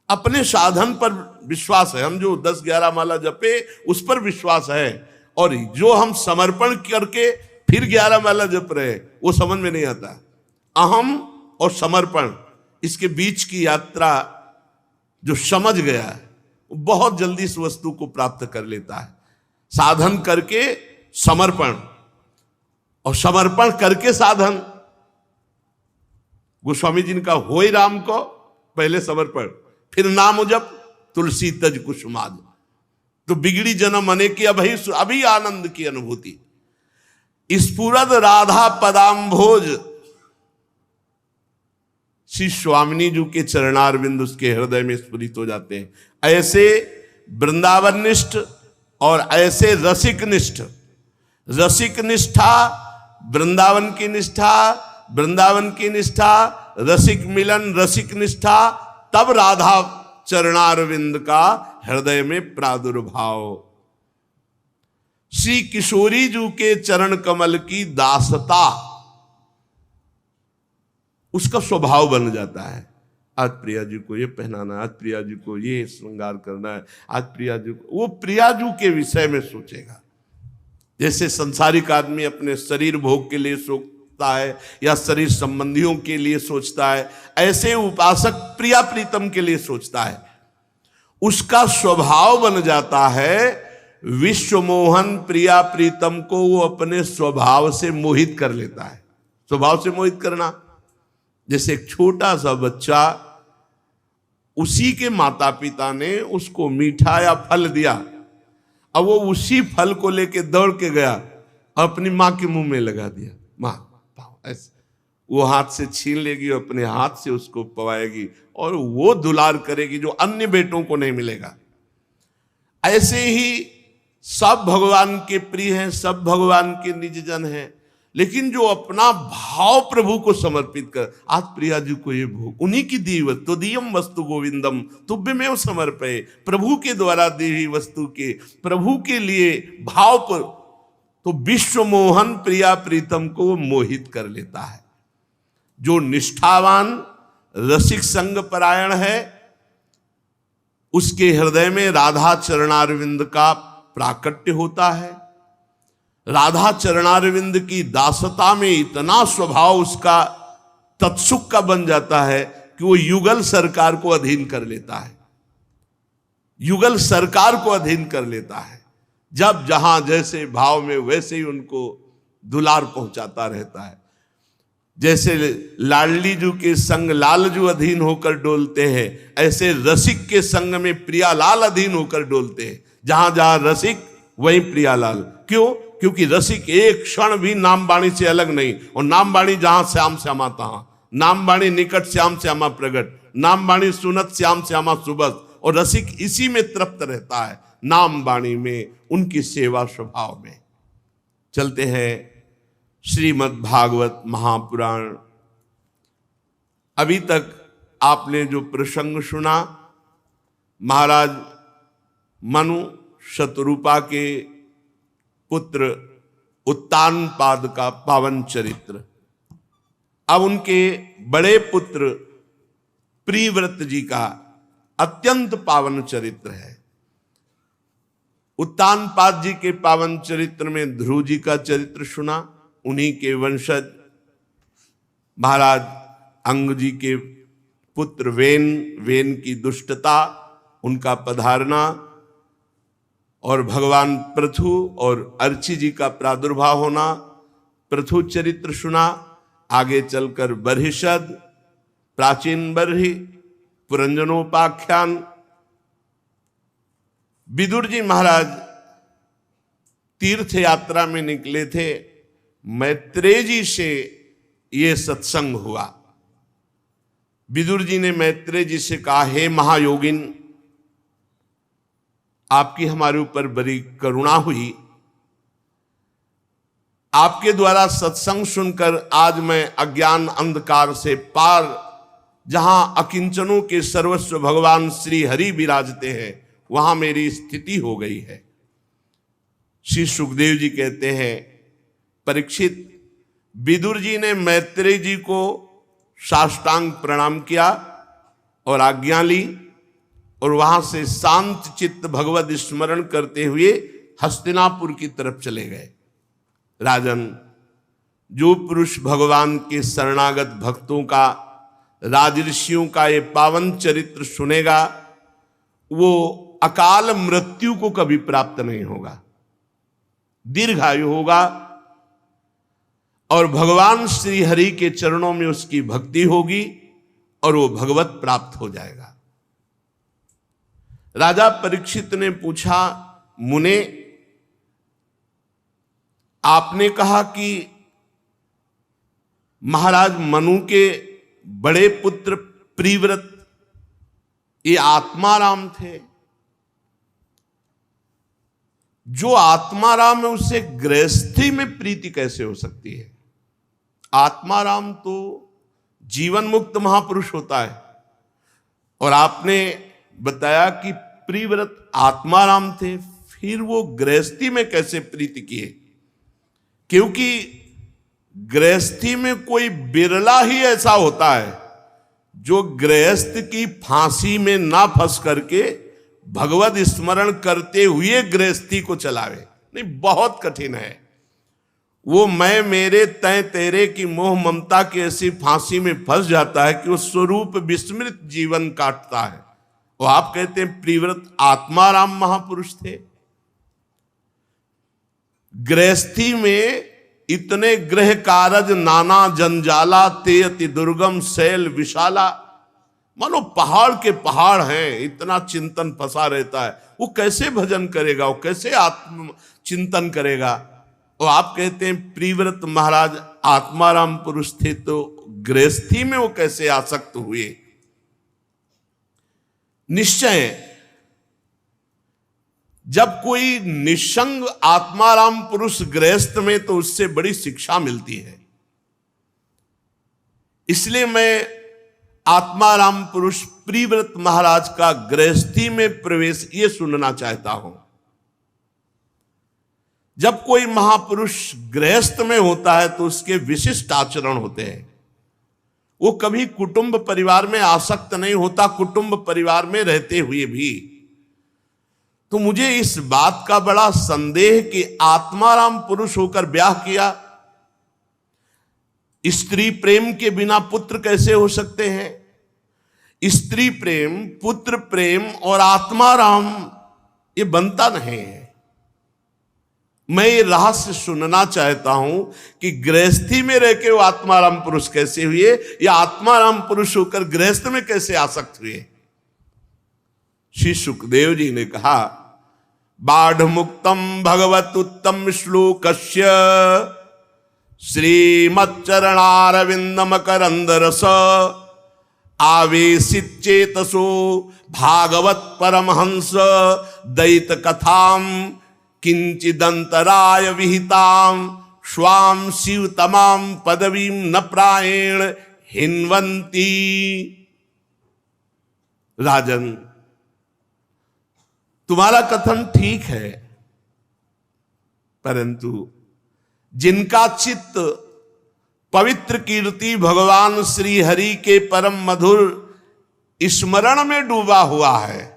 अपने साधन पर विश्वास है। हम जो 10-11 माला जपे उस पर विश्वास है, और जो हम समर्पण करके फिर 11 माला जप रहे वो समझ में नहीं आता। अहम और समर्पण, इसके बीच की यात्रा जो समझ गया है बहुत जल्दी इस वस्तु को प्राप्त कर लेता है। साधन करके समर्पण, और समर्पण करके साधन। गोस्वामी जी ने कहा, होय राम को पहले समर्पण, फिर नाम जप तुलसी तज कुसुमाद। तो बिगड़ी जन्म अने की अभी आनंद की अनुभूति। स्फुरद राधा पदाम्भोज, श्री स्वामिनी जी के चरणारविंद उसके हृदय में स्फुरित हो जाते हैं। ऐसे वृंदावन निष्ठ और ऐसे रसिक निष्ठ। रसिक निष्ठा वृंदावन की निष्ठा, वृंदावन की निष्ठा रसिक मिलन, रसिक निष्ठा तब राधा चरणारविंद का हृदय में प्रादुर्भाव। श्री किशोरी जी के चरण कमल की दासता उसका स्वभाव बन जाता है। आज प्रिया जी को ये पहनाना है, आज प्रिया जी को ये श्रृंगार करना है, आज प्रिया जी को, वो प्रिया जी के विषय में सोचेगा। जैसे संसारिक आदमी अपने शरीर भोग के लिए सोचता है या शरीर संबंधियों के लिए सोचता है, ऐसे उपासक प्रिया प्रीतम के लिए सोचता है। उसका स्वभाव बन जाता है विश्व मोहन। प्रिया प्रीतम को वो अपने स्वभाव से मोहित कर लेता है। स्वभाव से मोहित करना, जैसे एक छोटा सा बच्चा, उसी के माता पिता ने उसको मीठा या फल दिया, अब वो उसी फल को लेके दौड़ के गया और अपनी माँ के मुंह में लगा दिया। माँ ऐसे वो हाथ से छीन लेगी और अपने हाथ से उसको पवाएगी और वो दुलार करेगी जो अन्य बेटों को नहीं मिलेगा। ऐसे ही सब भगवान के प्रिय हैं, सब भगवान के निज जन हैं, लेकिन जो अपना भाव प्रभु को समर्पित कर, आज प्रिया जी को ये भोग, उन्हीं की दी वस्तु, दियम वस्तु गोविंदम तुभ्यमेव समर्पये, प्रभु के द्वारा दी हुई वस्तु के प्रभु के लिए भाव पर, तो विश्व मोहन प्रिया प्रीतम को वो मोहित कर लेता है। जो निष्ठावान रसिक संग परायण है, उसके हृदय में राधा चरणारविंद का प्राकट्य होता है। राधा चरणारविंद की दासता में इतना स्वभाव उसका तत्सुख का बन जाता है कि वो युगल सरकार को अधीन कर लेता है, युगल सरकार को अधीन कर लेता है। जब जहां जैसे भाव में वैसे ही उनको दुलार पहुंचाता रहता है। जैसे लाडली जू के संग लालजू अधीन होकर डोलते हैं, ऐसे रसिक के संग में प्रियालाल अधीन होकर डोलते हैं। जहां जहां रसिक वहीं प्रियालाल। क्यों? क्योंकि रसिक एक क्षण भी नाम वाणी से अलग नहीं, और नाम वाणी जहां श्याम श्यामा तहां, नाम वाणी निकट श्याम श्यामा प्रगट, नाम वाणी सुनत श्याम श्यामा सुबस, और रसिक इसी में तृप्त रहता है, नाम वाणी में, उनकी सेवा स्वभाव में। चलते हैं श्रीमद् भागवत महापुराण। अभी तक आपने जो प्रसंग सुना, महाराज मनु शतरूपा के पुत्र उत्तानपाद का पावन चरित्र। अब उनके बड़े पुत्र प्रिव्रत जी का अत्यंत पावन चरित्र है। उत्तानपाद जी के पावन चरित्र में ध्रुव जी का चरित्र सुना, उन्हीं के वंशज महाराज अंग जी के पुत्र वेन की दुष्टता, उनका पधारना, और भगवान पृथु और अर्ची जी का प्रादुर्भाव होना, पृथु चरित्र सुना। आगे चलकर बर्हिषद, प्राचीन बर्हि, पुरंजनोपाख्यान। विदुर जी महाराज तीर्थ यात्रा में निकले थे, मैत्रेय जी से ये सत्संग हुआ। विदुर जी ने मैत्रेय जी से कहा, हे महायोगिन, आपकी हमारे ऊपर बड़ी करुणा हुई, आपके द्वारा सत्संग सुनकर आज मैं अज्ञान अंधकार से पार, जहां अकिंचनों के सर्वस्व भगवान श्री हरि विराजते हैं, वहां मेरी स्थिति हो गई है। श्री सुखदेव जी कहते हैं, परीक्षित, विदुर जी ने मैत्रेय जी को साष्टांग प्रणाम किया और आज्ञा ली, और वहां से शांत चित्त भगवत स्मरण करते हुए हस्तिनापुर की तरफ चले गए। राजन, जो पुरुष भगवान के शरणागत भक्तों का, राजऋषियों का ये पावन चरित्र सुनेगा, वो अकाल मृत्यु को कभी प्राप्त नहीं होगा, दीर्घायु होगा, और भगवान श्री हरि के चरणों में उसकी भक्ति होगी और वो भगवत प्राप्त हो जाएगा। राजा परीक्षित ने पूछा, मुने, आपने कहा कि महाराज मनु के बड़े पुत्र प्रिव्रत ये आत्माराम थे। जो आत्माराम है उससे गृहस्थी में प्रीति कैसे हो सकती है? आत्माराम तो जीवन मुक्त महापुरुष होता है, और आपने बताया कि प्रिव्रत आत्माराम थे, फिर वो गृहस्थी में कैसे प्रीति किए? क्योंकि गृहस्थी में कोई बिरला ही ऐसा होता है जो गृहस्थ की फांसी में ना फंस करके भगवत स्मरण करते हुए गृहस्थी को चलावे। नहीं, बहुत कठिन है। वो मैं मेरे तय तेरे की मोह ममता की ऐसी फांसी में फंस जाता है कि वो स्वरूप विस्मृत जीवन काटता है। वो आप कहते हैं प्रिव्रत आत्माराम महापुरुष थे। गृहस्थी में इतने गृह कारज नाना जंजाला, ते अति दुर्गम शैल विशाला, मानो पहाड़ के पहाड़ हैं, इतना चिंतन फंसा रहता है। वो कैसे भजन करेगा, वो कैसे आत्म चिंतन करेगा? और आप कहते हैं प्रिव्रत महाराज आत्माराम पुरुष थे, तो गृहस्थी में वो कैसे आसक्त हुए? निश्चय जब कोई निसंग आत्माराम पुरुष गृहस्थ में, तो उससे बड़ी शिक्षा मिलती है। इसलिए मैं आत्माराम पुरुष प्रिव्रत महाराज का गृहस्थी में प्रवेश ये सुनना चाहता हूं। जब कोई महापुरुष गृहस्थ में होता है तो उसके विशिष्ट आचरण होते हैं। वो कभी कुटुंब परिवार में आसक्त नहीं होता, कुटुंब परिवार में रहते हुए भी। तो मुझे इस बात का बड़ा संदेह कि आत्माराम पुरुष होकर ब्याह किया, स्त्री प्रेम के बिना पुत्र कैसे हो सकते हैं? स्त्री प्रेम, पुत्र प्रेम और आत्माराम ये बनता नहीं है। मैं ये रहस्य सुनना चाहता हूं कि गृहस्थी में रह के वो आत्माराम पुरुष कैसे हुए, या आत्माराम पुरुष होकर गृहस्थ में कैसे आसक्त हुए। श्री सुखदेव जी ने कहा, बाढ़ मुक्तम भगवत उत्तम श्लोकस्य श्रीमच्चरणारविंद मकरंद रस आवेशित चेतसो भागवत परमहंस दैत कथाम किंचिदंतराय विहिताम स्वाम शिव तमाम पदवीम न प्रायेण हिन्वंती। राजन, तुम्हारा कथन ठीक है, परंतु जिनका चित्त पवित्र कीर्ति भगवान श्री हरि के परम मधुर स्मरण में डूबा हुआ है,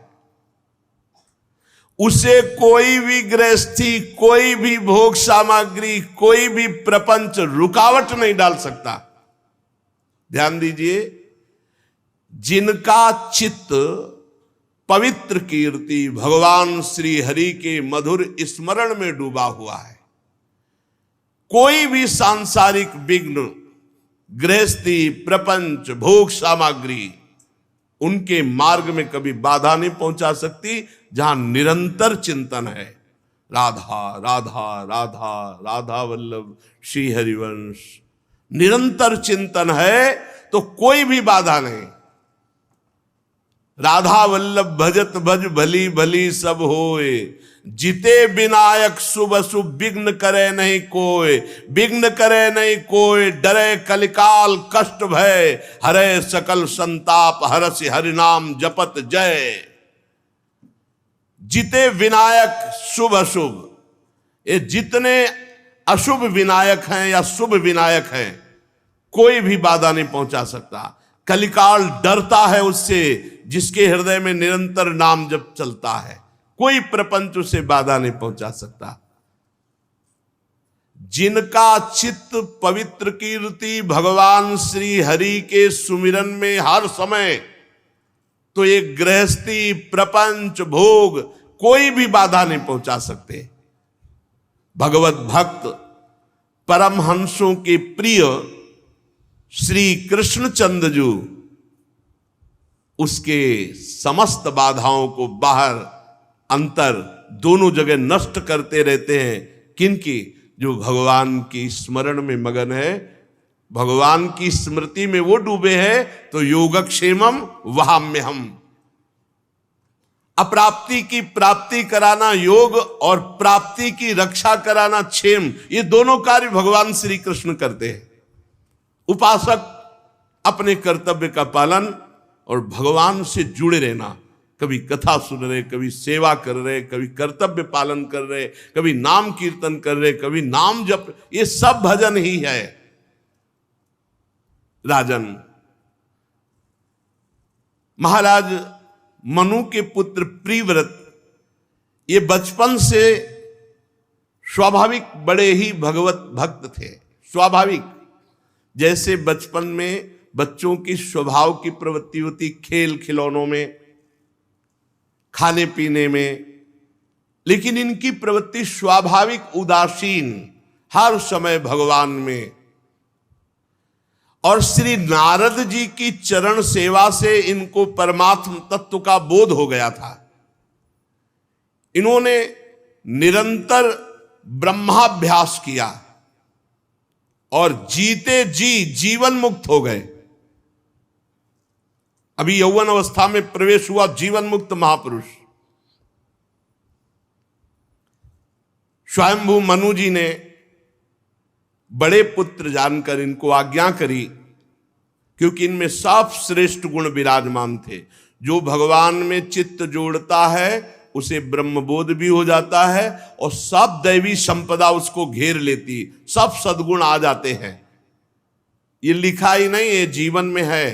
उसे कोई भी गृहस्थी, कोई भी भोग सामग्री, कोई भी प्रपंच रुकावट नहीं डाल सकता। ध्यान दीजिए, जिनका चित्त पवित्र कीर्ति भगवान श्री हरि के मधुर स्मरण में डूबा हुआ है, कोई भी सांसारिक विघ्न, गृहस्थी, प्रपंच, भोग सामग्री उनके मार्ग में कभी बाधा नहीं पहुंचा सकती, जहां निरंतर चिंतन है राधा राधा राधा राधा वल्लभ श्री हरिवंश। निरंतर चिंतन है तो कोई भी बाधा नहीं। राधा वल्लभ भजत भज भली भली सब होए, जिते विनायक शुभ शुभ विघ्न करे नहीं कोय, विघ्न करे नहीं कोय, डरे कलिकाल कष्ट भय, हरे सकल संताप हरस हरि नाम जपत जय। जिते विनायक शुभ अशुभ, ये जितने अशुभ विनायक हैं या शुभ विनायक हैं, कोई भी बाधा नहीं पहुंचा सकता। कलिकाल डरता है उससे जिसके हृदय में निरंतर नाम जप चलता है, कोई प्रपंच उसे बाधा नहीं पहुंचा सकता। जिनका चित्त पवित्र कीर्ति भगवान श्री हरि के सुमिरन में हर समय, तो ये गृहस्थी, प्रपंच, भोग कोई भी बाधा नहीं पहुंचा सकते। भगवत भक्त परमहंसों के प्रिय श्री कृष्णचंद्र जी उसके समस्त बाधाओं को बाहर अंतर दोनों जगह नष्ट करते रहते हैं। किनकी? जो भगवान की स्मरण में मगन है, भगवान की स्मृति में वो डूबे हैं। तो योगक्षेमम वहाम्यहम, अप्राप्ति की प्राप्ति कराना योग और प्राप्ति की रक्षा कराना क्षेम, ये दोनों कार्य भगवान श्री कृष्ण करते हैं। उपासक अपने कर्तव्य का पालन और भगवान से जुड़े रहना, कभी कथा सुन रहे, कभी सेवा कर रहे, कभी कर्तव्य पालन कर रहे, कभी नाम कीर्तन कर रहे, कभी नाम जप, ये सब भजन ही है। राजन, महाराज मनु के पुत्र प्रिव्रत ये बचपन से स्वाभाविक बड़े ही भगवत भक्त थे। स्वाभाविक, जैसे बचपन में बच्चों की स्वभाव की प्रवृत्ति होती, खेल खिलौनों में, खाने पीने में, लेकिन इनकी प्रवृत्ति स्वाभाविक उदासीन, हर समय भगवान में। और श्री नारद जी की चरण सेवा से इनको परमात्म तत्व का बोध हो गया था। इन्होंने निरंतर ब्रह्माभ्यास किया और जीते जी जीवन मुक्त हो गए। अभी यौवन अवस्था में प्रवेश हुआ जीवन मुक्त महापुरुष। स्वयंभू मनु जी ने बड़े पुत्र जानकर इनको आज्ञा करी, क्योंकि इनमें सब श्रेष्ठ गुण विराजमान थे। जो भगवान में चित्त जोड़ता है उसे ब्रह्मबोध भी हो जाता है और सब दैवी संपदा उसको घेर लेती, सब सद्गुण आ जाते हैं। ये लिखा ही नहीं, ये जीवन में है।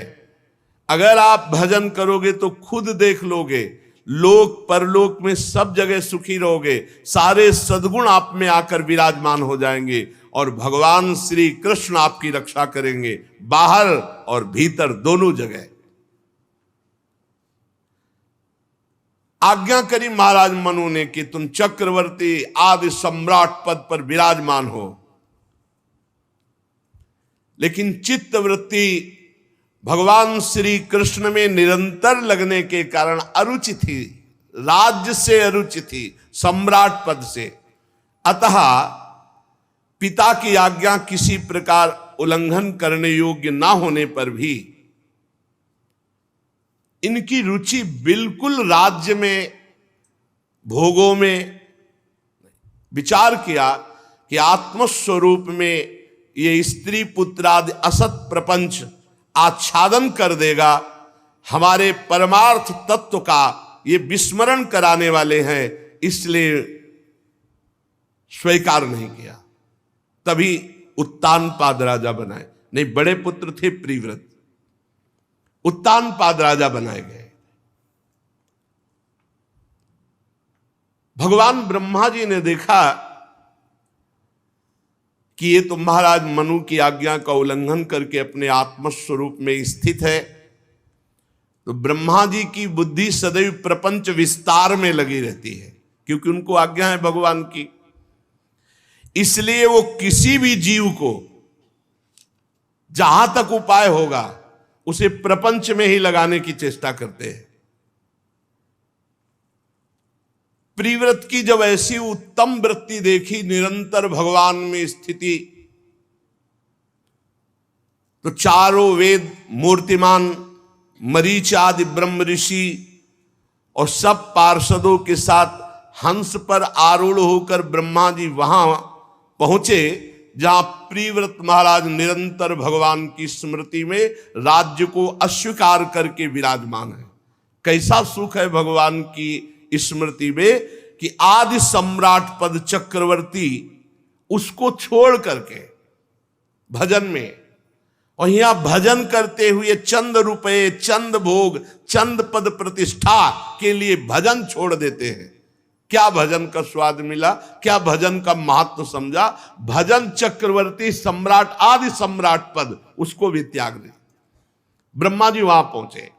अगर आप भजन करोगे तो खुद देख लोगे, लोक परलोक में सब जगह सुखी रहोगे, सारे सद्गुण आप में आकर विराजमान हो जाएंगे और भगवान श्री कृष्ण आपकी रक्षा करेंगे, बाहर और भीतर दोनों जगह। आज्ञा करी महाराज मनु ने कि तुम चक्रवर्ती आदि सम्राट पद पर विराजमान हो। लेकिन चित्तवृत्ति भगवान श्री कृष्ण में निरंतर लगने के कारण अरुचि थी, राज्य से अरुचि थी, सम्राट पद से। अतः पिता की आज्ञा किसी प्रकार उल्लंघन करने योग्य ना होने पर भी इनकी रुचि बिल्कुल राज्य में, भोगों में। विचार किया कि आत्मस्वरूप में ये स्त्री पुत्र आदि असत प्रपंच आच्छादन कर देगा, हमारे परमार्थ तत्व का ये विस्मरण कराने वाले हैं, इसलिए स्वीकार नहीं किया। तभी उत्तानपाद राजा बनाए। नहीं, बड़े पुत्र थे प्रिव्रत, उत्तानपाद राजा बनाए गए। भगवान ब्रह्मा जी ने देखा कि ये तो महाराज मनु की आज्ञा का उल्लंघन करके अपने आत्मस्वरूप में स्थित है, तो ब्रह्मा जी की बुद्धि सदैव प्रपंच विस्तार में लगी रहती है, क्योंकि उनको आज्ञा है भगवान की। इसलिए वो किसी भी जीव को जहां तक उपाय होगा उसे प्रपंच में ही लगाने की चेष्टा करते हैं। प्रिव्रत की जब ऐसी उत्तम वृत्ति देखी, निरंतर भगवान में स्थिति, तो चारों वेद मूर्तिमान मरीच आदि ब्रह्म ऋषि और सब पार्षदों के साथ हंस पर आरूढ़ होकर ब्रह्मा जी वहां पहुंचे जहां प्रिव्रत महाराज निरंतर भगवान की स्मृति में राज्य को अस्वीकार करके विराजमान है। कैसा सुख है भगवान की स्मृति में कि आदि सम्राट पद चक्रवर्ती उसको छोड़ करके भजन में, और यहां भजन करते हुए चंद रुपए, चंद भोग, चंद पद प्रतिष्ठा के लिए भजन छोड़ देते हैं। क्या भजन का स्वाद मिला, क्या भजन का महत्व समझा। भजन चक्रवर्ती सम्राट आदि सम्राट पद उसको भी त्याग दे। ब्रह्मा जी वहां पहुंचे।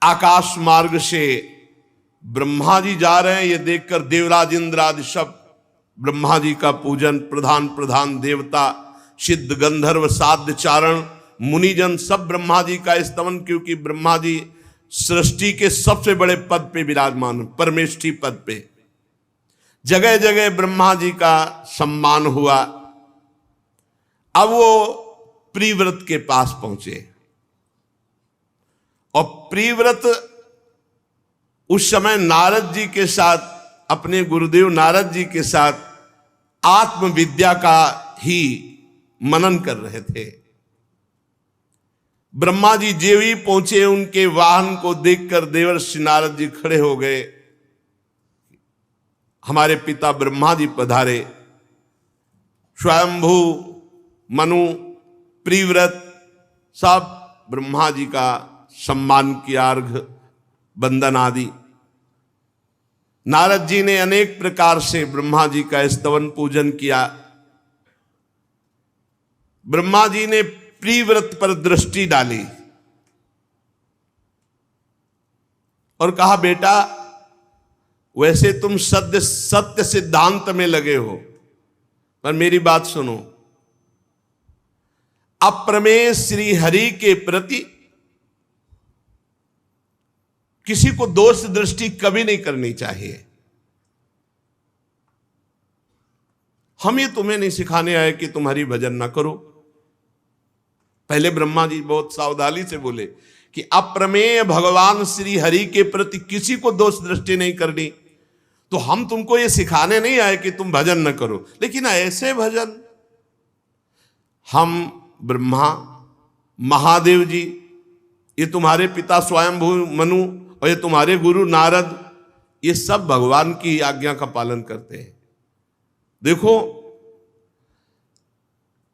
आकाश मार्ग से ब्रह्मा जी जा रहे हैं, ये देखकर देवराज इंद्र आदि सब ब्रह्मा जी का पूजन, प्रधान प्रधान देवता, सिद्ध गंधर्व साध्य चारण मुनिजन सब ब्रह्मा जी का स्तवन, क्योंकि ब्रह्मा जी सृष्टि के सबसे बड़े पद पे विराजमान, परमेष्ठी पद पे। जगह जगह ब्रह्मा जी का सम्मान हुआ। अब वो प्रिव्रत के पास पहुंचे और प्रिव्रत उस समय नारद जी के साथ, अपने गुरुदेव नारद जी के साथ आत्मविद्या का ही मनन कर रहे थे। ब्रह्मा जी जेव ही पहुंचे, उनके वाहन को देखकर देवर्षि नारद जी खड़े हो गए। हमारे पिता ब्रह्मा जी पधारे। स्वयंभू मनु प्रिव्रत सब ब्रह्मा जी का सम्मान किया, अर्घ बंदन आदि। नारद जी ने अनेक प्रकार से ब्रह्मा जी का स्तवन पूजन किया। ब्रह्मा जी ने प्रिव्रत पर दृष्टि डाली और कहा, बेटा वैसे तुम सत्य सिद्धांत में लगे हो, पर मेरी बात सुनो। अप्रमेय श्री हरि के प्रति किसी को दोष दृष्टि कभी नहीं करनी चाहिए। हम ये तुम्हें नहीं सिखाने आए कि तुम हरि भजन ना करो। पहले ब्रह्मा जी बहुत सावधानी से बोले कि अप्रमेय भगवान श्री हरि के प्रति किसी को दोष दृष्टि नहीं करनी। तो हम तुमको ये सिखाने नहीं आए कि तुम भजन न करो, लेकिन ऐसे भजन हम ब्रह्मा, महादेव जी, ये तुम्हारे पिता स्वयंभू मनु और ये तुम्हारे गुरु नारद, ये सब भगवान की आज्ञा का पालन करते हैं। देखो,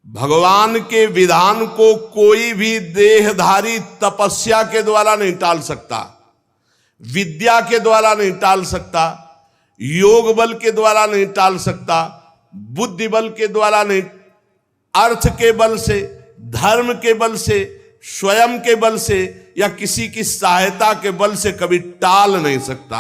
भगवान के विधान को कोई भी देहधारी तपस्या के द्वारा नहीं टाल सकता, विद्या के द्वारा नहीं टाल सकता, योग बल के द्वारा नहीं टाल सकता, बुद्धि बल के द्वारा नहीं, अर्थ के बल से, धर्म के बल से, स्वयं के बल से या किसी की सहायता के बल से कभी टाल नहीं सकता।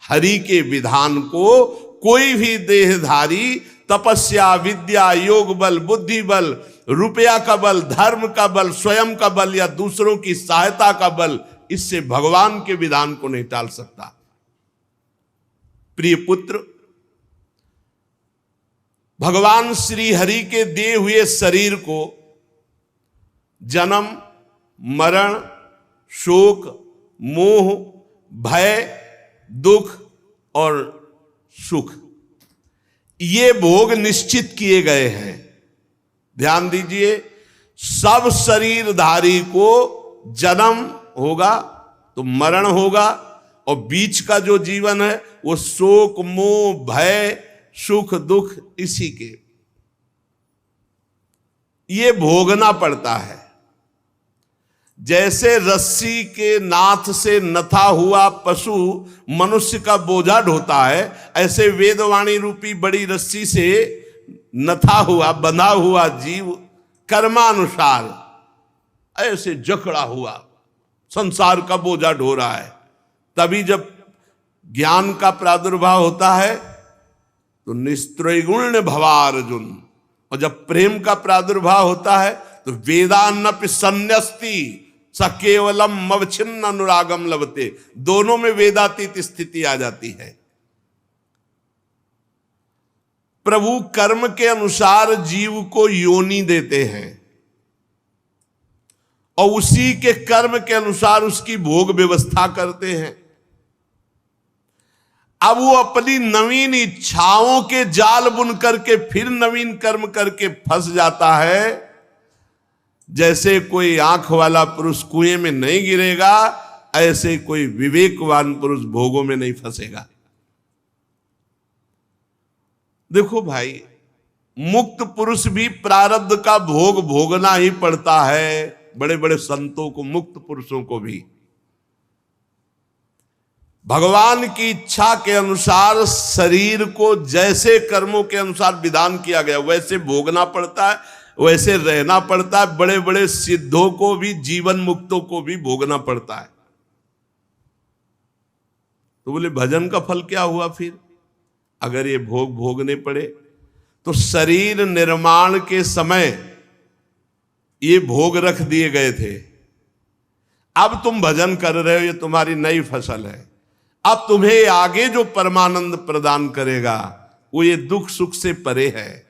हरि के विधान को कोई भी देहधारी तपस्या, विद्या, योग बल, बुद्धि बल, रुपया का बल, धर्म का बल, स्वयं का बल या दूसरों की सहायता का बल, इससे भगवान के विधान को नहीं टाल सकता। प्रिय पुत्र, भगवान श्री हरि के दिए हुए शरीर को जन्म, मरण, शोक, मोह, भय, दुख और सुख, ये भोग निश्चित किए गए हैं। ध्यान दीजिए, सब शरीरधारी को जन्म होगा तो मरण होगा, और बीच का जो जीवन है वो शोक, मोह, भय, सुख, दुख, इसी के ये भोगना पड़ता है। जैसे रस्सी के नाथ से नथा हुआ पशु मनुष्य का बोझा ढोता है, ऐसे वेदवाणी रूपी बड़ी रस्सी से नथा हुआ, बंधा हुआ जीव कर्मानुसार ऐसे जकड़ा हुआ संसार का बोझा ढो रहा है। तभी जब ज्ञान का प्रादुर्भाव होता है तो निस्त्रैगुण्य भवार्जुन, और जब प्रेम का प्रादुर्भाव होता है तो वेदान्नपि संन्यस्ति स केवलम मवच्छिन्न अनुरागम लभते, दोनों में वेदातीत स्थिति आ जाती है। प्रभु कर्म के अनुसार जीव को योनि देते हैं और उसी के कर्म के अनुसार उसकी भोग व्यवस्था करते हैं। अब वो अपनी नवीन इच्छाओं के जाल बुन करके फिर नवीन कर्म करके फंस जाता है। जैसे कोई आंख वाला पुरुष कुएं में नहीं गिरेगा, ऐसे कोई विवेकवान पुरुष भोगों में नहीं फंसेगा। देखो भाई, मुक्त पुरुष भी प्रारब्ध का भोग भोगना ही पड़ता है। बड़े बड़े संतों को, मुक्त पुरुषों को भी भगवान की इच्छा के अनुसार शरीर को जैसे कर्मों के अनुसार विधान किया गया वैसे भोगना पड़ता है, वैसे रहना पड़ता है। बड़े बड़े सिद्धों को भी, जीवन मुक्तों को भी भोगना पड़ता है। तो बोले भजन का फल क्या हुआ फिर? अगर ये भोग भोगने पड़े तो शरीर निर्माण के समय ये भोग रख दिए गए थे। अब तुम भजन कर रहे हो, ये तुम्हारी नई फसल है। अब तुम्हें आगे जो परमानंद प्रदान करेगा वो ये दुख सुख से परे है,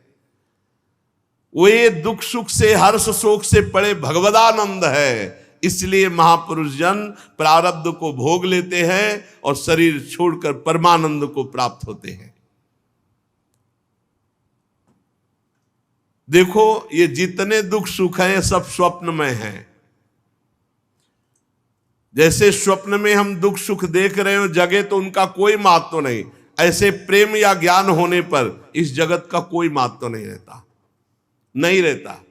वो ये दुख सुख से, हर्ष शोक से परे भगवदानंद है। इसलिए महापुरुष जन प्रारब्ध को भोग लेते हैं और शरीर छोड़कर परमानंद को प्राप्त होते हैं। देखो, ये जितने दुख सुख हैं सब स्वप्न में हैं। जैसे स्वप्न में हम दुख सुख देख रहे हो, जगह तो उनका कोई महत्व नहीं, ऐसे प्रेम या ज्ञान होने पर इस जगत का कोई महत्व नहीं रहता, नहीं रहता।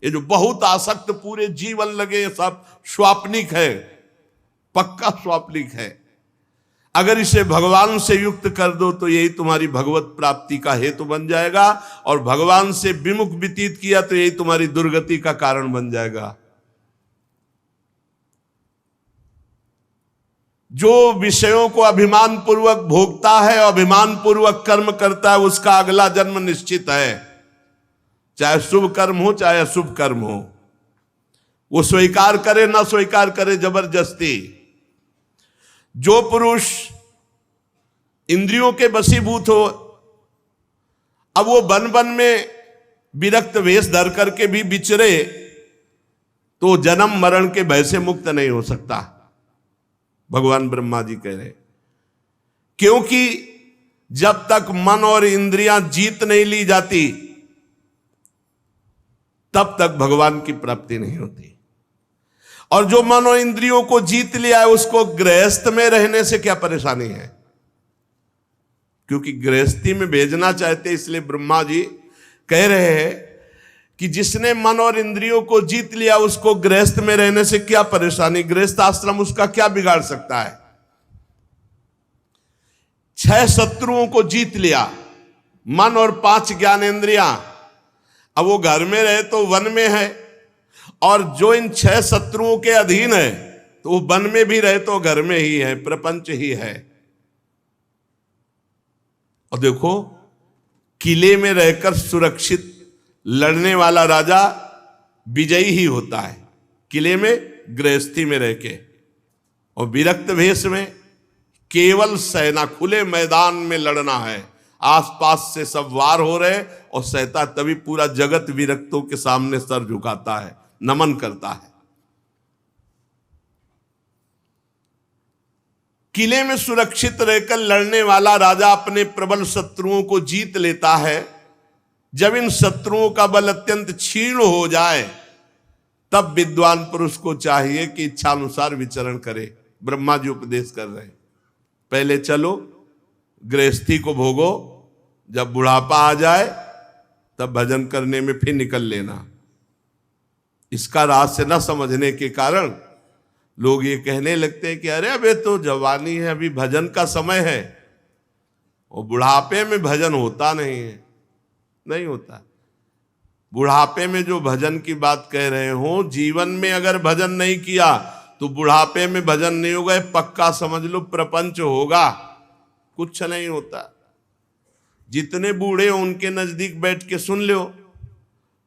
ये जो बहुत आसक्त पूरे जीवन लगे, सब स्वाप्निक है, पक्का स्वाप्निक है। अगर इसे भगवान से युक्त कर दो तो यही तुम्हारी भगवत प्राप्ति का हेतु बन जाएगा, और भगवान से विमुख व्यतीत किया तो यही तुम्हारी दुर्गति का कारण बन जाएगा। जो विषयों को अभिमान पूर्वक भोगता है, अभिमान पूर्वक कर्म करता है, उसका अगला जन्म निश्चित है। चाहे शुभ कर्म हो चाहे अशुभ कर्म हो, वो स्वीकार करे ना स्वीकार करे, जबरदस्ती। जो पुरुष इंद्रियों के वशीभूत हो, अब वो वन वन में विरक्त वेश धर करके भी विचरे तो जन्म मरण के भय से मुक्त नहीं हो सकता। भगवान ब्रह्मा जी कह रहे, क्योंकि जब तक मन और इंद्रियां जीत नहीं ली जाती तब तक भगवान की प्राप्ति नहीं होती। और जो मन और इंद्रियों को जीत लिया है उसको गृहस्थ में रहने से क्या परेशानी है? क्योंकि गृहस्थी में भेजना चाहते, इसलिए ब्रह्मा जी कह रहे हैं कि जिसने मन और इंद्रियों को जीत लिया उसको गृहस्थ में रहने से क्या परेशानी? गृहस्थ आश्रम उसका क्या बिगाड़ सकता है? 6 शत्रुओं को जीत लिया, मन और 5 ज्ञानेंद्रियां। अब वो घर में रहे तो वन में है, और जो इन 6 शत्रुओं के अधीन है तो वो वन में भी रहे तो घर में ही है, प्रपंच ही है। और देखो, किले में रहकर सुरक्षित लड़ने वाला राजा विजयी ही होता है, किले में गृहस्थी में रह के। और विरक्त भेष में केवल सेना, खुले मैदान में लड़ना है, आसपास से सब वार हो रहे और सहता, तभी पूरा जगत विरक्तों के सामने सर झुकाता है, नमन करता है। किले में सुरक्षित रहकर लड़ने वाला राजा अपने प्रबल शत्रुओं को जीत लेता है। जब इन शत्रुओं का बल अत्यंत क्षीण हो जाए तब विद्वान पुरुष को चाहिए कि इच्छानुसार विचरण करे। ब्रह्मा जी उपदेश कर रहे हैं, पहले चलो गृहस्थी को भोगो, जब बुढ़ापा आ जाए तब भजन करने में फिर निकल लेना। इसका रहस्य न समझने के कारण लोग ये कहने लगते हैं कि अरे अबे तो जवानी है, अभी भजन का समय है, और बुढ़ापे में भजन होता नहीं है। नहीं होता। बुढ़ापे में जो भजन की बात कह रहे हो, जीवन में अगर भजन नहीं किया तो बुढ़ापे में भजन नहीं होगा, पक्का समझ लो प्रपंच होगा, कुछ नहीं होता। जितने बूढ़े हो उनके नजदीक बैठ के सुन लो,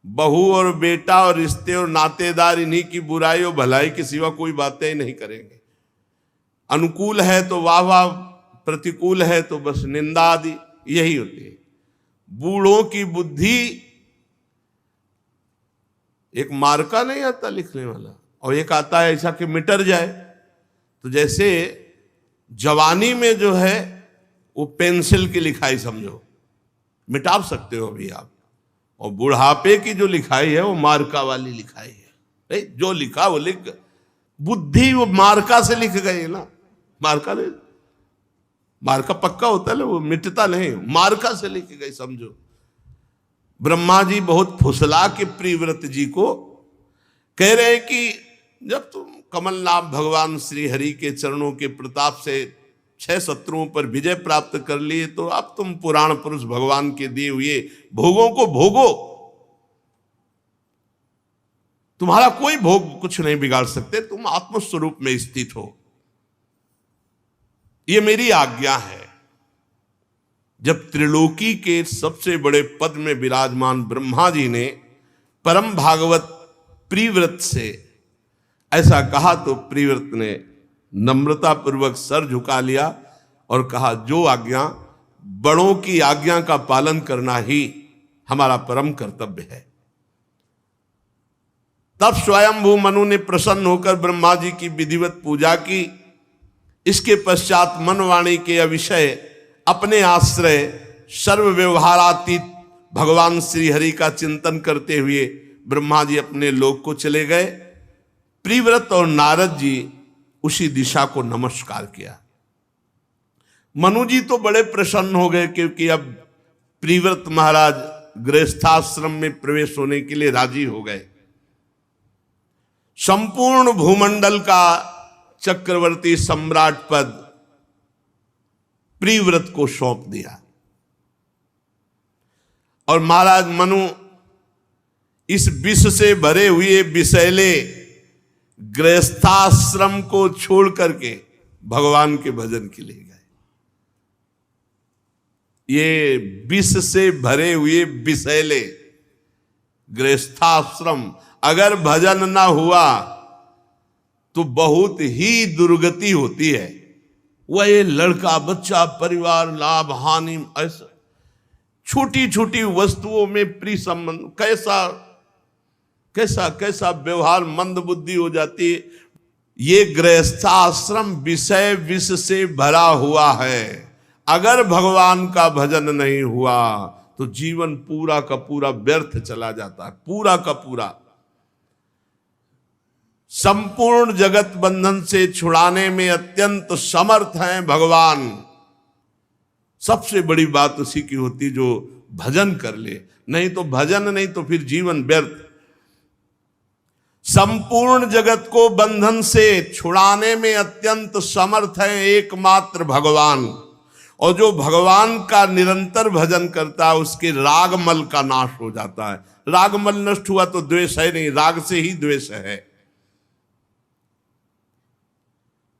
बहू और बेटा और रिश्ते और नातेदार इन्हीं की बुराई और भलाई के सिवा कोई बातें ही नहीं करेंगे। अनुकूल है तो वाह वाह, प्रतिकूल है तो बस निंदा आदि, यही होती है। बूढ़ों की बुद्धि एक मार्का नहीं आता लिखने वाला, और एक आता है ऐसा कि मिटर जाए। तो जैसे जवानी में जो है वो पेंसिल की लिखाई समझो, मिटा सकते हो अभी आप, और बुढ़ापे की जो लिखाई है वो मार्का वाली लिखाई है। जो लिखा वो लिख, बुद्धि वो मार्का से लिख गई ना, मार्का नहीं, मार्का पक्का होता है वो मिटता नहीं, मार्का से लिख गई समझो। ब्रह्मा जी बहुत फुसला के प्रियव्रत जी को कह रहे हैं कि जब तुम कमलनाथ भगवान श्री हरि के चरणों के प्रताप से 6 शत्रुओं पर विजय प्राप्त कर लिए, तो अब तुम पुराण पुरुष भगवान के दिए हुए भोगों को भोगो। तुम्हारा कोई भोग कुछ नहीं बिगाड़ सकते, तुम आत्मस्वरूप में स्थित हो, ये मेरी आज्ञा है। जब त्रिलोकी के सबसे बड़े पद में विराजमान ब्रह्मा जी ने परम भागवत प्रियव्रत से ऐसा कहा तो प्रियव्रत ने नम्रता पूर्वक सर झुका लिया और कहा, जो आज्ञा, बड़ों की आज्ञा का पालन करना ही हमारा परम कर्तव्य है। तब स्वयंभू मनु ने प्रसन्न होकर ब्रह्मा जी की विधिवत पूजा की। इसके पश्चात मनवाणी के अविषय अपने आश्रय सर्व व्यवहारातीत भगवान श्री हरि का चिंतन करते हुए ब्रह्मा जी अपने लोक को चले गए। प्रियव्रत और नारद जी उसी दिशा को नमस्कार किया। मनु जी तो बड़े प्रसन्न हो गए, क्योंकि अब प्रियव्रत महाराज गृहस्थाश्रम में प्रवेश होने के लिए राजी हो गए। संपूर्ण भूमंडल का चक्रवर्ती सम्राट पद प्रियव्रत को सौंप दिया, और महाराज मनु इस विष से भरे हुए विषैले गृहस्थाश्रम को छोड़ करके भगवान के भजन के लिए गए। ये विष से भरे हुए विषैले गृहस्थाश्रम, अगर भजन ना हुआ तो बहुत ही दुर्गति होती है। वह ये लड़का बच्चा परिवार लाभ हानि, ऐसा छोटी छोटी वस्तुओं में प्रिय संबंध, कैसा कैसा कैसा व्यवहार, मंद बुद्धि हो जाती है। ये गृहस्थाश्रम विषय विष से भरा हुआ है। अगर भगवान का भजन नहीं हुआ तो जीवन पूरा का पूरा व्यर्थ चला जाता है, पूरा का पूरा। संपूर्ण जगत बंधन से छुड़ाने में अत्यंत समर्थ हैं भगवान। सबसे बड़ी बात उसी की होती जो भजन कर ले, नहीं तो भजन नहीं तो फिर जीवन व्यर्थ। संपूर्ण जगत को बंधन से छुड़ाने में अत्यंत समर्थ है एकमात्र भगवान। और जो भगवान का निरंतर भजन करता है उसके रागमल का नाश हो जाता है। रागमल नष्ट हुआ तो द्वेष है नहीं, राग से ही द्वेष है।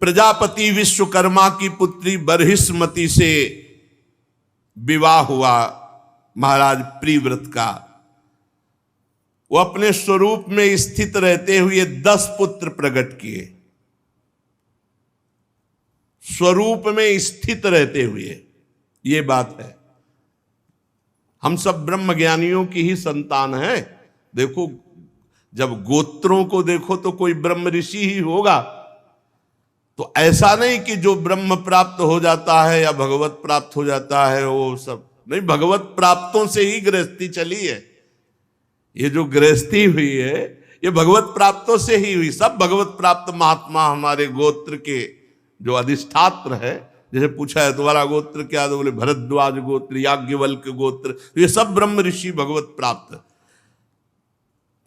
प्रजापति विश्वकर्मा की पुत्री बर्हिष्मति से विवाह हुआ महाराज प्रिव्रत का। वो अपने स्वरूप में स्थित रहते हुए 10 पुत्र प्रकट किए। स्वरूप में स्थित रहते हुए, ये बात है। हम सब ब्रह्म ज्ञानियों की ही संतान हैं। देखो, जब गोत्रों को देखो तो कोई ब्रह्म ऋषि ही होगा। तो ऐसा नहीं कि जो ब्रह्म प्राप्त हो जाता है या भगवत प्राप्त हो जाता है वो सब नहीं, भगवत प्राप्तों से ही गृहस्थी चली है। ये जो गृहस्थी हुई है ये भगवत प्राप्तों से ही हुई। सब भगवत प्राप्त महात्मा हमारे गोत्र के जो अधिष्ठात्र है, जैसे पूछा है तुम्हारा गोत्र क्या, तो बोले भरद्वाज गोत्र, याज्ञवल्क गोत्र, ये सब ब्रह्म ऋषि भगवत प्राप्त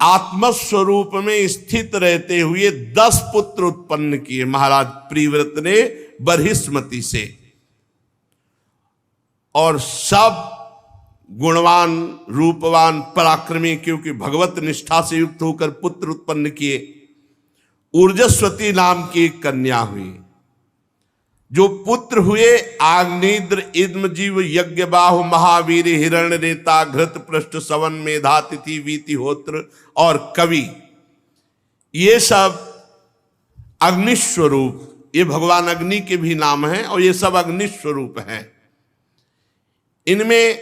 आत्मस्वरूप में स्थित रहते हुए 10 पुत्र उत्पन्न किए महाराज प्रिव्रत ने बर्हिष्मति से। और सब गुणवान, रूपवान, पराक्रमी, क्योंकि भगवत निष्ठा से युक्त होकर पुत्र उत्पन्न किए। ऊर्जस्वती नाम की एक कन्या हुई। जो पुत्र हुए आग्नेद्र, इद्मजीव, यज्ञबाहु, महावीर, हिरण्य रेता, घृत पृष्ठ, सवन, मेधा, तिथि, वीतिहोत्र और कवि, ये सब अग्निस्वरूप, ये भगवान अग्नि के भी नाम हैं और ये सब अग्निस्वरूप हैं। इनमें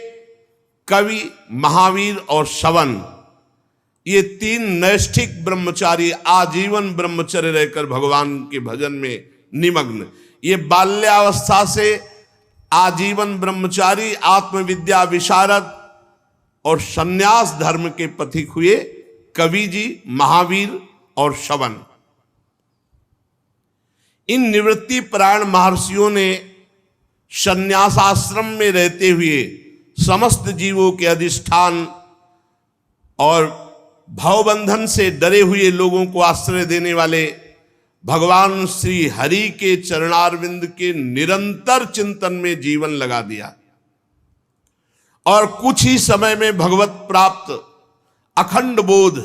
कवि, महावीर और सवन, ये 3 नैष्ठिक ब्रह्मचारी आजीवन ब्रह्मचर्य रहकर भगवान के भजन में निमग्न। ये बाल्यावस्था से आजीवन ब्रह्मचारी, आत्मविद्या विशारद और सन्यास धर्म के पथिक हुए कवि जी, महावीर और सवन। इन निवृत्ति परायण महर्षियों ने सन्यासाश्रम में रहते हुए समस्त जीवों के अधिष्ठान और भवबंधन से डरे हुए लोगों को आश्रय देने वाले भगवान श्री हरि के चरणारविंद के निरंतर चिंतन में जीवन लगा दिया। और कुछ ही समय में भगवत प्राप्त अखंड बोध,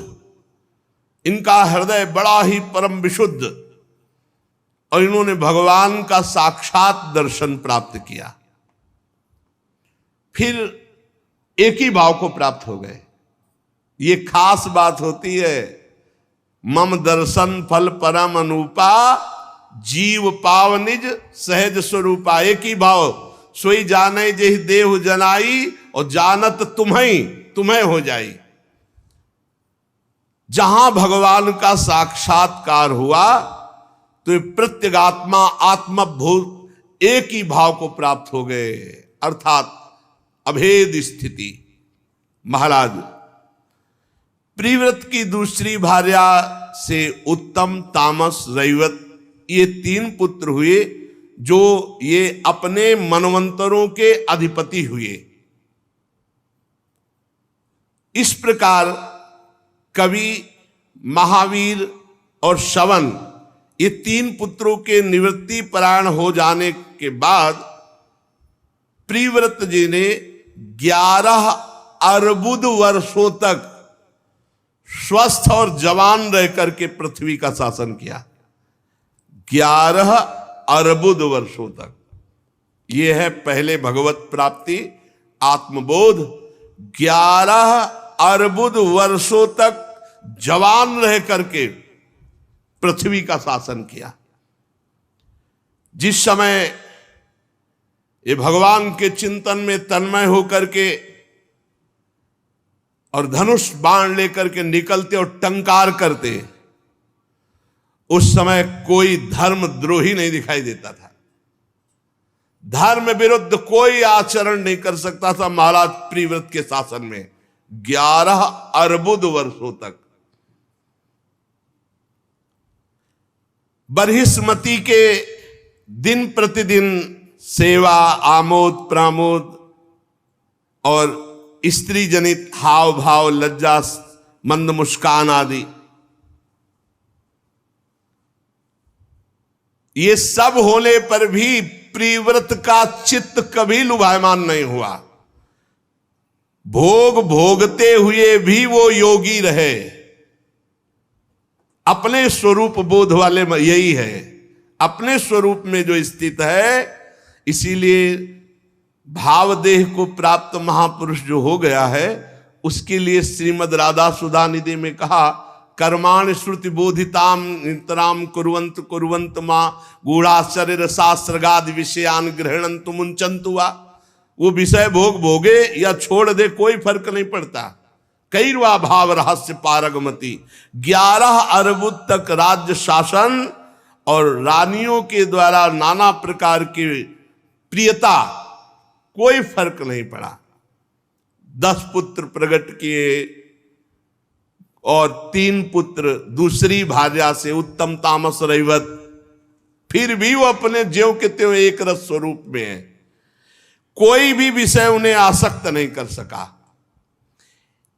इनका हृदय बड़ा ही परम विशुद्ध, और इन्होंने भगवान का साक्षात दर्शन प्राप्त किया। फिर एक ही भाव को प्राप्त हो गए। ये खास बात होती है। मम दर्शन फल परम अनुपा, जीव पाव निज सहज स्वरूपा। एक ही भाव, सोई जाने जेहि देव जनाई, और जानत तुम्हें हो जाई। जहां भगवान का साक्षात्कार हुआ तो प्रत्यगात्मा आत्मभूत एक ही भाव को प्राप्त हो गए, अर्थात अभेद स्थिति। महाराज प्रिव्रत की दूसरी भार्या से उत्तम, तामस, रैवत, ये 3 पुत्र हुए जो ये अपने मनवंतरों के अधिपति हुए। इस प्रकार कवि, महावीर और सवन, ये 3 पुत्रों के निवृत्ति परायण हो जाने के बाद प्रिव्रत जी ने 11 अर्बुद वर्षों तक स्वस्थ और जवान रह करके पृथ्वी का शासन किया। 11 अर्बुद वर्षों तक। यह है पहले भगवत प्राप्ति, आत्मबोध। 11 अर्बुद वर्षों तक जवान रह करके पृथ्वी का शासन किया। जिस समय ये भगवान के चिंतन में तन्मय होकर के और धनुष बाण लेकर के निकलते और टंकार करते, उस समय कोई धर्मद्रोही नहीं दिखाई देता था। धर्म विरुद्ध कोई आचरण नहीं कर सकता था महाराज प्रिव्रत के शासन में 11 अर्बुद वर्षों तक। बरहिस्मती के दिन प्रतिदिन सेवा, आमोद प्रमोद और स्त्री जनित हाव भाव, लज्जा, मंद मुस्कान आदि, ये सब होने पर भी प्रिव्रत का चित्त कभी लुभायमान नहीं हुआ। भोग भोगते हुए भी वो योगी रहे। अपने स्वरूप बोध वाले यही है, अपने स्वरूप में जो स्थित है। इसीलिए भावदेह को प्राप्त महापुरुष जो हो गया है, उसके लिए श्रीमद् राधा सुधा निधि में कहा, कर्माण श्रुति बोधिताम नितराम कुर्वंत कुर्वंत मां गूढ़ाश्चर्य रसास्त्रगाद विषयान गृहणंतु मुंचंतु वा। वो विषय भोग भोगे या छोड़ दे, कोई फर्क नहीं पड़ता। कैरवा भाव रहस्य पारगमति, 11 अर्बुद तक राज्य शासन और रानियों के द्वारा नाना प्रकार की प्रियता, कोई फर्क नहीं पड़ा। 10 पुत्र प्रकट किए और 3 पुत्र दूसरी भार्या से उत्तम तामस रहिवत, फिर भी वो अपने ज्यों के त्यों एक रस स्वरूप में है। कोई भी विषय उन्हें आसक्त नहीं कर सका।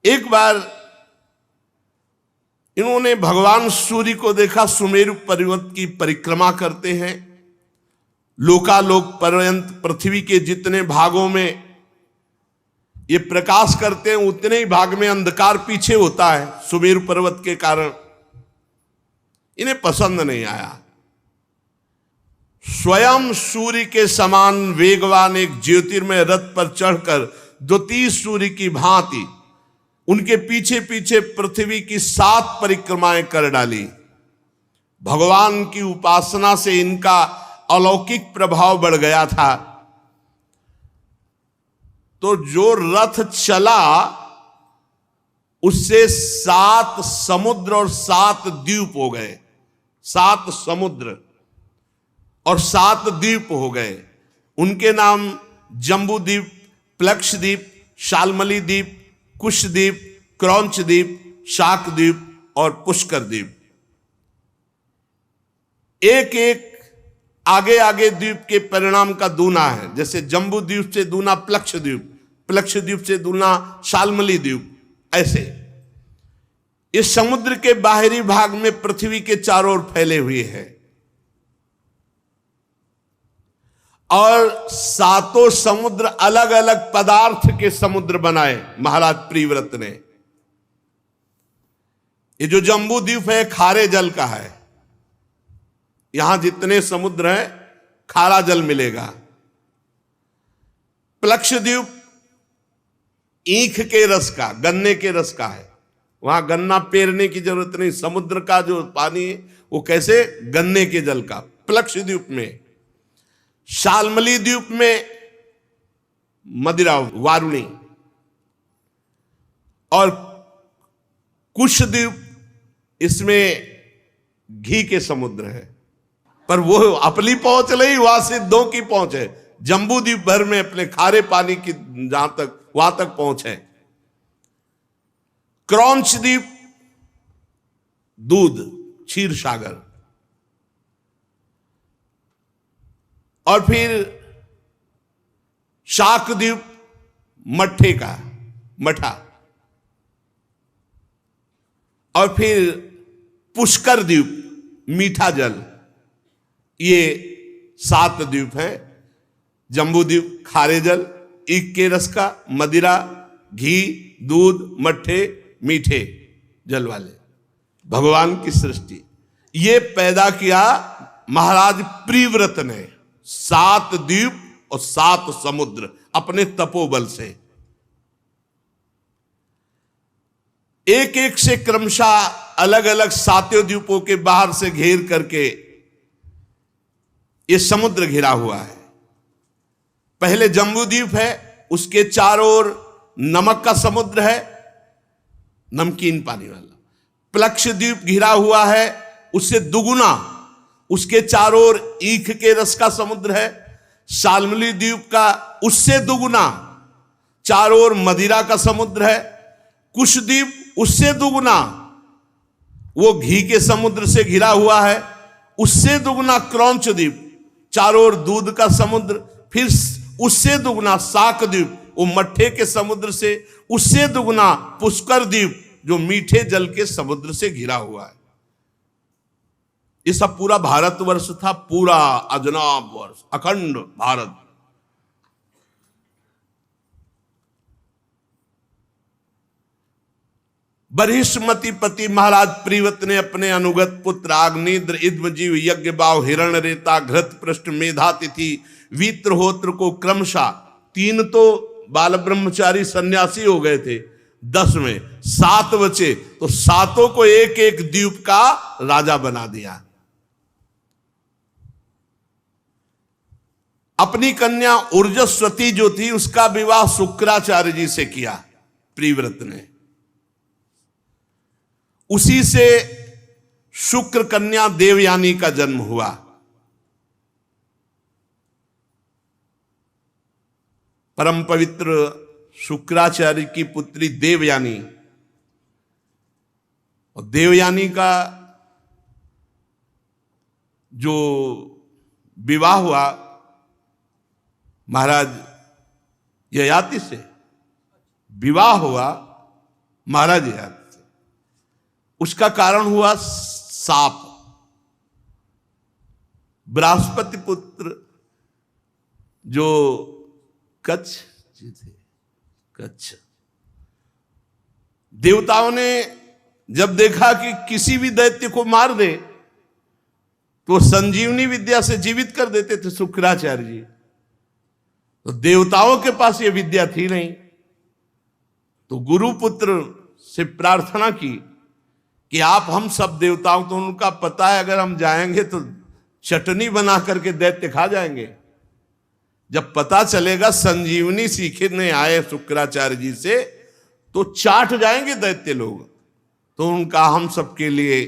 एक बार इन्होंने भगवान सूर्य को देखा, सुमेरु पर्वत की परिक्रमा करते हैं। लोकालोक पर्यंत पृथ्वी के जितने भागों में ये प्रकाश करते हैं, उतने ही भाग में अंधकार पीछे होता है सुमेरु पर्वत के कारण। इन्हें पसंद नहीं आया। स्वयं सूर्य के समान वेगवान एक ज्योतिर्मय रथ पर चढ़कर द्वितीय सूर्य की भांति उनके पीछे पीछे पृथ्वी की 7 परिक्रमाएं कर डाली। भगवान की उपासना से इनका अलौकिक प्रभाव बढ़ गया था। तो जो रथ चला उससे 7 समुद्र और 7 द्वीप हो गए। 7 समुद्र और 7 द्वीप हो गए। उनके नाम जम्बू द्वीप, प्लक्ष द्वीप, शालमली द्वीप, कुश द्वीप, क्रौंच द्वीप, शाक द्वीप और पुष्कर द्वीप। एक एक आगे आगे द्वीप के परिणाम का दूना है। जैसे जम्बू द्वीप से दूना प्लक्ष द्वीप, प्लक्ष द्वीप से दूना शालमली द्वीप। ऐसे इस समुद्र के बाहरी भाग में पृथ्वी के चारों ओर फैले हुए हैं और 7 समुद्र अलग अलग पदार्थ के समुद्र बनाए महाराज प्रिव्रत ने। ये जो जम्बू द्वीप है खारे जल का है। यहां जितने समुद्र हैं खारा जल मिलेगा। प्लक्ष द्वीप ईख के रस का, गन्ने के रस का है। वहां गन्ना पेरने की जरूरत नहीं। समुद्र का जो पानी है वो कैसे, गन्ने के जल का। प्लक्ष द्वीप में, शालमली द्वीप में मदिरा वारुणी और कुश द्वीप, इसमें घी के समुद्र है। पर वो अपनी पहुंच नहीं, वहां सिद्धों की पहुंच है। जम्बू द्वीप भर में अपने खारे पानी की जहां तक, वहां तक पहुंच है। क्रौंच द्वीप दूध, क्षीर सागर। और फिर शाक द्वीप मट्ठे का, मठा। और फिर पुष्कर द्वीप मीठा जल। ये 7 द्वीप हैं। जम्बू द्वीप खारे जल, ईख के रस का, मदिरा, घी, दूध, मट्ठे, मीठे जल वाले। भगवान की सृष्टि ये पैदा किया महाराज प्रिव्रत ने। 7 द्वीप और 7 समुद्र अपने तपोबल से। एक एक से क्रमशः अलग अलग 7 द्वीपों के बाहर से घेर करके ये समुद्र घिरा हुआ है। पहले जम्बू द्वीप है, उसके चारों ओर नमक का समुद्र है, नमकीन पानी वाला। प्लक्ष द्वीप घिरा हुआ है, उससे दुगुना उसके चारों ओर ईख के रस का समुद्र है। शाल्मली द्वीप का उससे दुगुना चारों ओर मदिरा का समुद्र है। कुशद्वीप उससे दुगुना वो घी के समुद्र से घिरा हुआ है। उससे दुगुना क्रौंच द्वीप, चारों ओर दूध का समुद्र। फिर उससे दुगुना शाक द्वीप, वो मट्ठे के समुद्र से। उससे दुगुना पुष्कर द्वीप, जो मीठे जल के समुद्र से घिरा हुआ है। ये सब पूरा भारतवर्ष था, पूरा अजनाब वर्ष, अखंड भारत। बरिष्ठमति पति महाराज प्रीवत ने अपने अनुगत पुत्र आग्नेद्र, इद्मजीव, यज्ञ बाव, हिरण रेता, घृत पृष्ठ, मेधातिथि, वीत्रहोत्र को क्रमशः, 3 तो बाल ब्रह्मचारी सन्यासी हो गए थे, 10 में 7 बचे, तो 7 को एक एक द्वीप का राजा बना दिया। अपनी कन्या ऊर्जस्वती जो थी, उसका विवाह शुक्राचार्य जी से किया प्रीव्रत ने। उसी से शुक्र कन्या देवयानी का जन्म हुआ। परम पवित्र शुक्राचार्य की पुत्री देवयानी, और देवयानी का जो विवाह हुआ महाराज ययाति से, विवाह हुआ महाराज ययाति से। उसका कारण हुआ साप। बृहस्पति पुत्र जो कच्छ जी थे, कच्छ, देवताओं ने जब देखा कि किसी भी दैत्य को मार दे तो संजीवनी विद्या से जीवित कर देते थे शुक्राचार्य जी, तो देवताओं के पास ये विद्या थी नहीं, तो गुरुपुत्र से प्रार्थना की कि आप हम सब देवताओं, तो उनका पता है अगर हम जाएंगे तो चटनी बना करके दैत्य खा जाएंगे। जब पता चलेगा संजीवनी सीखने आए शुक्राचार्य जी से तो चाट जाएंगे दैत्य लोग, तो उनका हम सबके लिए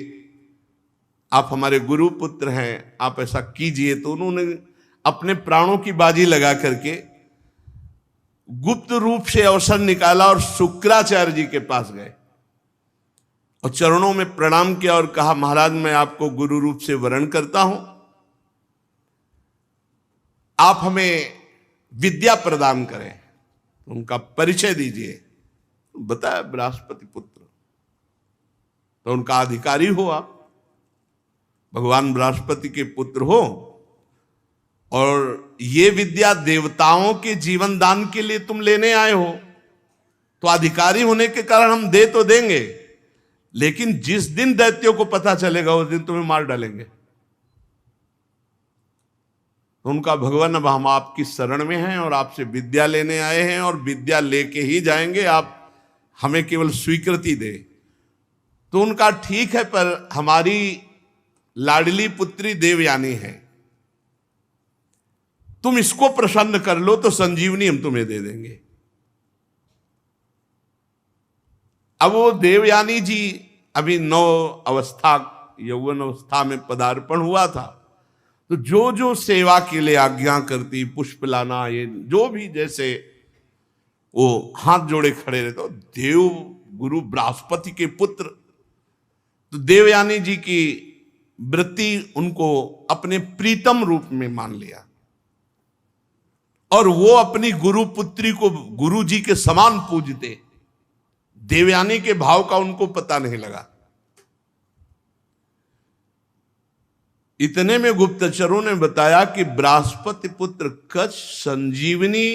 आप हमारे गुरुपुत्र हैं, आप ऐसा कीजिए। तो उन्होंने अपने प्राणों की बाजी लगा करके गुप्त रूप से अवसर निकाला और शुक्राचार्य जी के पास गए और चरणों में प्रणाम किया और कहा, महाराज मैं आपको गुरु रूप से वरण करता हूं, आप हमें विद्या प्रदान करें, तो उनका परिचय दीजिए। बताया बृहस्पति पुत्र, तो उनका अधिकारी हो आप, भगवान बृहस्पति के पुत्र हो, और ये विद्या देवताओं के जीवन दान के लिए तुम लेने आए हो, तो अधिकारी होने के कारण हम दे तो देंगे, लेकिन जिस दिन दैत्यों को पता चलेगा उस दिन तुम्हें मार डालेंगे। तो उनका, भगवान अब हम आपकी शरण में हैं और आपसे विद्या लेने आए हैं और विद्या लेके ही जाएंगे, आप हमें केवल स्वीकृति दे। तो उनका, ठीक है, पर हमारी लाडली पुत्री देवयानी है, तुम इसको प्रसन्न कर लो तो संजीवनी हम तुम्हें दे देंगे। अब वो देवयानी जी अभी यौवन अवस्था में पदार्पण हुआ था, तो जो जो सेवा के लिए आज्ञा करती, पुष्प लाना, ये जो भी, जैसे वो हाथ जोड़े खड़े रहते, तो देव गुरु बृहस्पति के पुत्र, तो देवयानी जी की वृत्ति उनको अपने प्रीतम रूप में मान लिया और वो अपनी गुरु पुत्री को गुरु जी के समान पूजते। देवयानी के भाव का उनको पता नहीं लगा। इतने में गुप्तचरों ने बताया कि बृहस्पति पुत्र कच्छ संजीवनी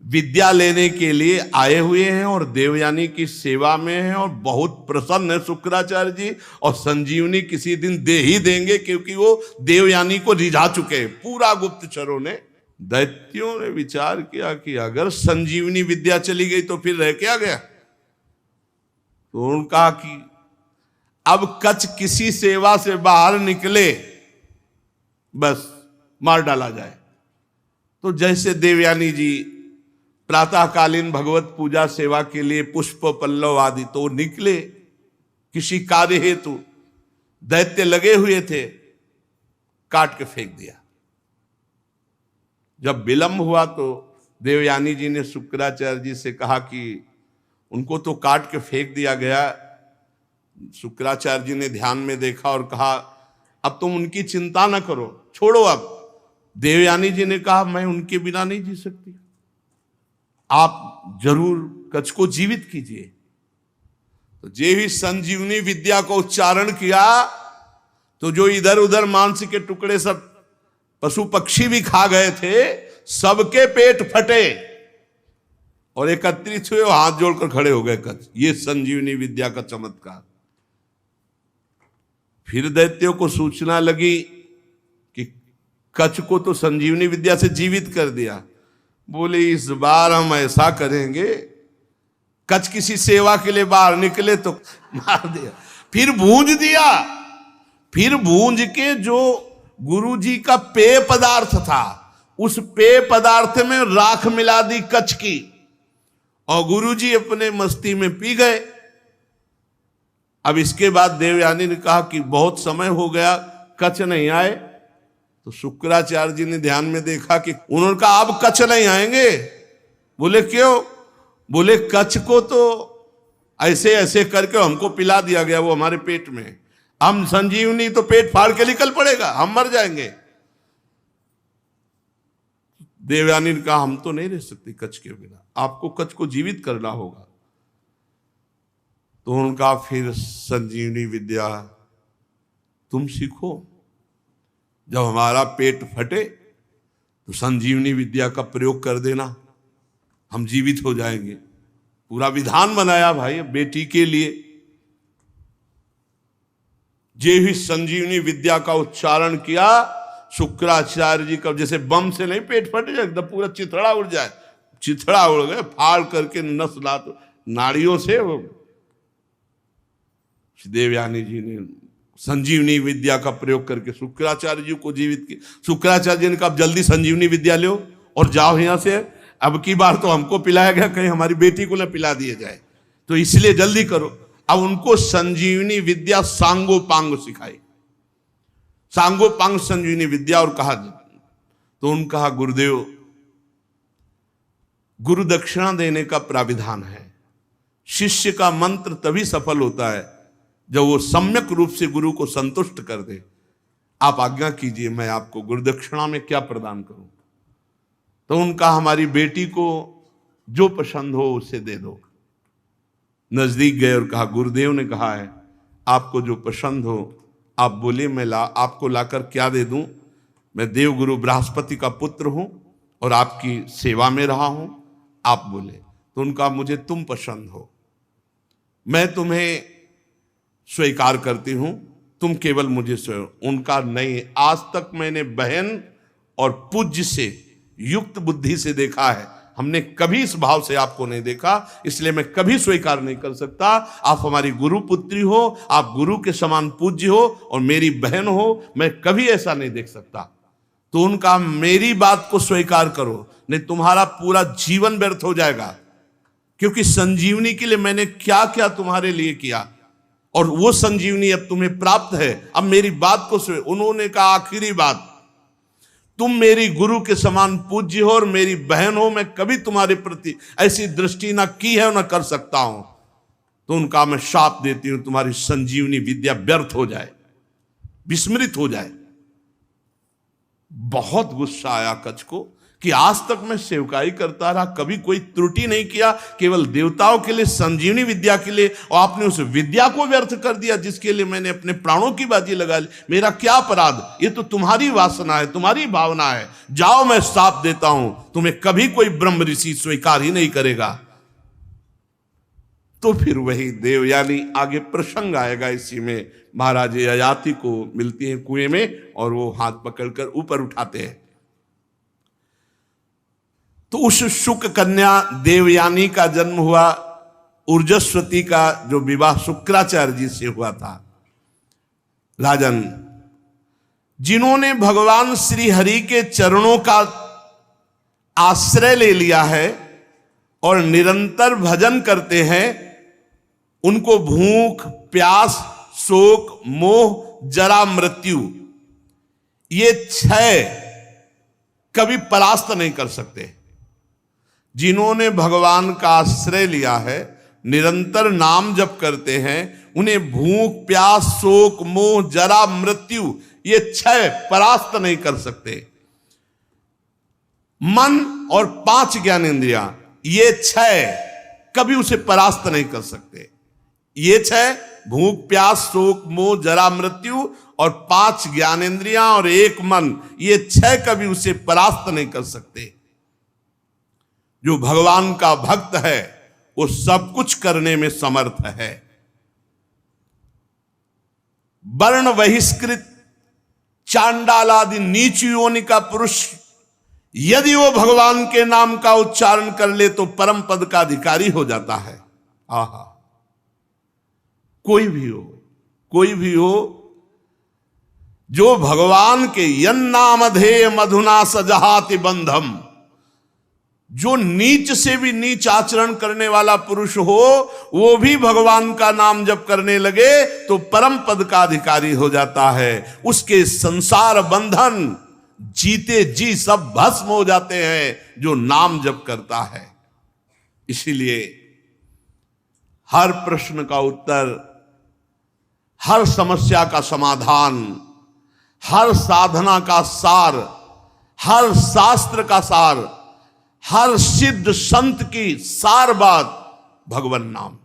विद्या लेने के लिए आए हुए हैं और देवयानी की सेवा में हैं और बहुत प्रसन्न है शुक्राचार्य जी, और संजीवनी किसी दिन दे ही देंगे क्योंकि वो देवयानी को रिझा चुके हैं। पूरा गुप्तचरों ने, दैत्यों ने विचार किया कि अगर संजीवनी विद्या चली गई तो फिर रह क्या गया। तो उन्होंने कहा कि अब कच्छ किसी सेवा से बाहर निकले बस मार डाला जाए। तो जैसे देवयानी जी प्रातःकालीन भगवत पूजा सेवा के लिए पुष्प पल्लव आदि, तो निकले किसी कार्य हेतु, दैत्य लगे हुए थे, काट के फेंक दिया। जब विलंब हुआ तो देवयानी जी ने शुक्राचार्य जी से कहा कि उनको तो काट के फेंक दिया गया। शुक्राचार्य जी ने ध्यान में देखा और कहा अब तुम उनकी चिंता ना करो, छोड़ो। अब देवयानी जी ने कहा मैं उनके बिना नहीं जी सकती, आप जरूर कच्छ को जीवित कीजिए। तो जे ही संजीवनी विद्या को उच्चारण किया तो जो इधर उधर मांस के टुकड़े सब पशु पक्षी भी खा गए थे, सबके पेट फटे और एकत्रित हुए, हाथ जोड़कर खड़े हो गए कच्छ। ये संजीवनी विद्या का चमत्कार। फिर दैत्यों को सूचना लगी कि कच्छ को तो संजीवनी विद्या से जीवित कर दिया। बोले इस बार हम ऐसा करेंगे, कच्छ किसी सेवा के लिए बाहर निकले तो मार दिया। फिर भूंज दिया। फिर भूंज के जो गुरु जी का पेय पदार्थ था, उस पेय पदार्थ में राख मिला दी कच्छ की, और गुरु जी अपने मस्ती में पी गए। अब इसके बाद देवयानी ने कहा कि बहुत समय हो गया, कच्छ नहीं आए। तो शुक्राचार्य जी ने ध्यान में देखा कि उन्होंने कहा अब कच्छ नहीं आएंगे। बोले क्यों? बोले कच्छ को तो ऐसे ऐसे करके हमको पिला दिया गया, वो हमारे पेट में, हम संजीवनी तो पेट फाड़ के निकल पड़ेगा, हम मर जाएंगे। देवयानी ने कहा हम तो नहीं रह सकते कच्छ के बिना, आपको कच्छ को जीवित करना होगा। तो उनका फिर संजीवनी विद्या तुम सीखो, जब हमारा पेट फटे तो संजीवनी विद्या का प्रयोग कर देना, हम जीवित हो जाएंगे। पूरा विधान बनाया भाई बेटी के लिए। जे ही संजीवनी विद्या का उच्चारण किया, शुक्राचार्य जी का जैसे बम से नहीं पेट फट जाए, एकदम पूरा चिथड़ा उड़ जाए, चिथड़ा उड़ गए, फाड़ करके नस लात नाड़ियों से वो देवयानी जी ने संजीवनी विद्या का प्रयोग करके शुक्राचार्य जी को जीवित किया। शुक्राचार्य जी ने कहा जल्दी संजीवनी विद्या लो और जाओ यहां से, अब की बार तो हमको पिलाया गया, कहीं हमारी बेटी को ना पिला दिया जाए, तो इसलिए जल्दी करो। अब उनको संजीवनी विद्या सांगोपांग सिखाई, सांगोपांग संजीवनी विद्या। और कहा तो उन्होंने कहा गुरुदेव, गुरु दक्षिणा देने का प्राविधान है, शिष्य का मंत्र तभी सफल होता है जब वो सम्यक रूप से गुरु को संतुष्ट कर दे। आप आज्ञा कीजिए, मैं आपको गुरु दक्षिणा में क्या प्रदान करूं? तो उनका हमारी बेटी को जो पसंद हो उसे दे दो। नजदीक गए और कहा गुरुदेव ने कहा है आपको जो पसंद हो आप बोले, मैं आपको लाकर क्या दे दूं? मैं देवगुरु बृहस्पति का पुत्र हूं और आपकी सेवा में रहा हूं, आप बोले। तो उनका मुझे तुम पसंद हो, मैं तुम्हें स्वीकार करती हूं, तुम केवल मुझे उनका नहीं, आज तक मैंने बहन और पूज्य से युक्त बुद्धि से देखा है, हमने कभी इस भाव से आपको नहीं देखा, इसलिए मैं कभी स्वीकार नहीं कर सकता। आप हमारी गुरु पुत्री हो, आप गुरु के समान पूज्य हो और मेरी बहन हो, मैं कभी ऐसा नहीं देख सकता। तो उनका मेरी बात को स्वीकार करो, नहीं तुम्हारा पूरा जीवन व्यर्थ हो जाएगा, क्योंकि संजीवनी के लिए मैंने क्या क्या तुम्हारे लिए किया और वो संजीवनी अब तुम्हें प्राप्त है। अब मेरी बात को उन्होंने कहा आखिरी बात, तुम मेरी गुरु के समान पूज्य हो और मेरी बहन हो, मैं कभी तुम्हारे प्रति ऐसी दृष्टि ना की है और ना कर सकता हूं। तो उनका मैं शाप देती हूं तुम्हारी संजीवनी विद्या व्यर्थ हो जाए, विस्मृत हो जाए। बहुत गुस्सा आया कच्छ को कि आज तक मैं सेवकाई करता रहा, कभी कोई त्रुटि नहीं किया, केवल देवताओं के लिए, संजीवनी विद्या के लिए, और आपने उस विद्या को व्यर्थ कर दिया जिसके लिए मैंने अपने प्राणों की बाजी लगा ली। मेरा क्या अपराध? ये तो तुम्हारी वासना है, तुम्हारी भावना है। जाओ, मैं शाप देता हूं, तुम्हें कभी कोई ब्रह्म ऋषि स्वीकार ही नहीं करेगा। तो फिर वही देवयानी, आगे प्रसंग आएगा इसी में, महाराज ययाति को मिलती है कुएं में और वो हाथ पकड़कर ऊपर उठाते हैं। तो उस शुक कन्या देवयानी का जन्म हुआ, ऊर्जस्वती का जो विवाह शुक्राचार्य जी से हुआ था। राजन, जिन्होंने भगवान श्री हरि के चरणों का आश्रय ले लिया है और निरंतर भजन करते हैं, उनको भूख, प्यास, शोक, मोह, जरा, मृत्यु, ये 6 कभी परास्त नहीं कर सकते। जिन्होंने भगवान का आश्रय लिया है, निरंतर नाम जप करते हैं, उन्हें भूख प्यास शोक मोह जरा मृत्यु ये 6 परास्त नहीं कर सकते। मन और 5 ज्ञानेंद्रियां ये 6 कभी उसे परास्त नहीं कर सकते। ये 6 भूख प्यास शोक मोह जरा मृत्यु और 5 ज्ञानेंद्रियां और 1 मन, ये 6 कभी उसे परास्त नहीं कर सकते। जो भगवान का भक्त है वो सब कुछ करने में समर्थ है। वर्ण बहिष्कृत चांडाल आदि नीच योनि का पुरुष यदि वो भगवान के नाम का उच्चारण कर ले तो परम पद का अधिकारी हो जाता है। आहा, कोई भी हो जो भगवान के यन्नामधेय मधुना सजहाति बंधम, जो नीच से भी नीच आचरण करने वाला पुरुष हो वो भी भगवान का नाम जप करने लगे तो परम पद का अधिकारी हो जाता है। उसके संसार बंधन जीते जी सब भस्म हो जाते हैं जो नाम जप करता है। इसीलिए हर प्रश्न का उत्तर, हर समस्या का समाधान, हर साधना का सार, हर शास्त्र का सार, हर सिद्ध संत की सार बात भगवान नाम।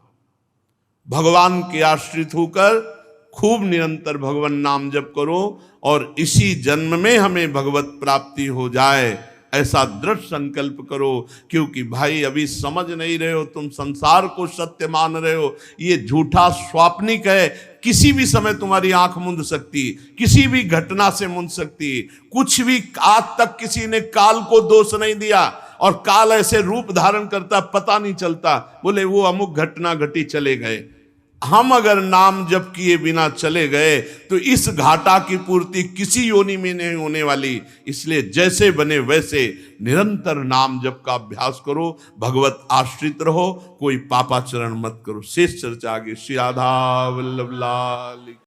भगवान के आश्रित होकर खूब निरंतर भगवान नाम जप करो और इसी जन्म में हमें भगवत प्राप्ति हो जाए ऐसा दृढ़ संकल्प करो। क्योंकि भाई अभी समझ नहीं रहे हो, तुम संसार को सत्य मान रहे हो, ये झूठा स्वाप्निक है। किसी भी समय तुम्हारी आंख मूंद सकती, किसी भी घटना से मूंद सकती। कुछ भी आज तक किसी ने काल को दोष नहीं दिया और काल ऐसे रूप धारण करता पता नहीं चलता, बोले वो अमुक घटना घटी चले गए। हम अगर नाम जप किए बिना चले गए तो इस घाटा की पूर्ति किसी योनि में नहीं होने वाली। इसलिए जैसे बने वैसे निरंतर नाम जप का अभ्यास करो, भगवत आश्रित रहो, कोई पापाचरण मत करो। शेष चर्चा आगे। श्री राधा वल्लभ लाल।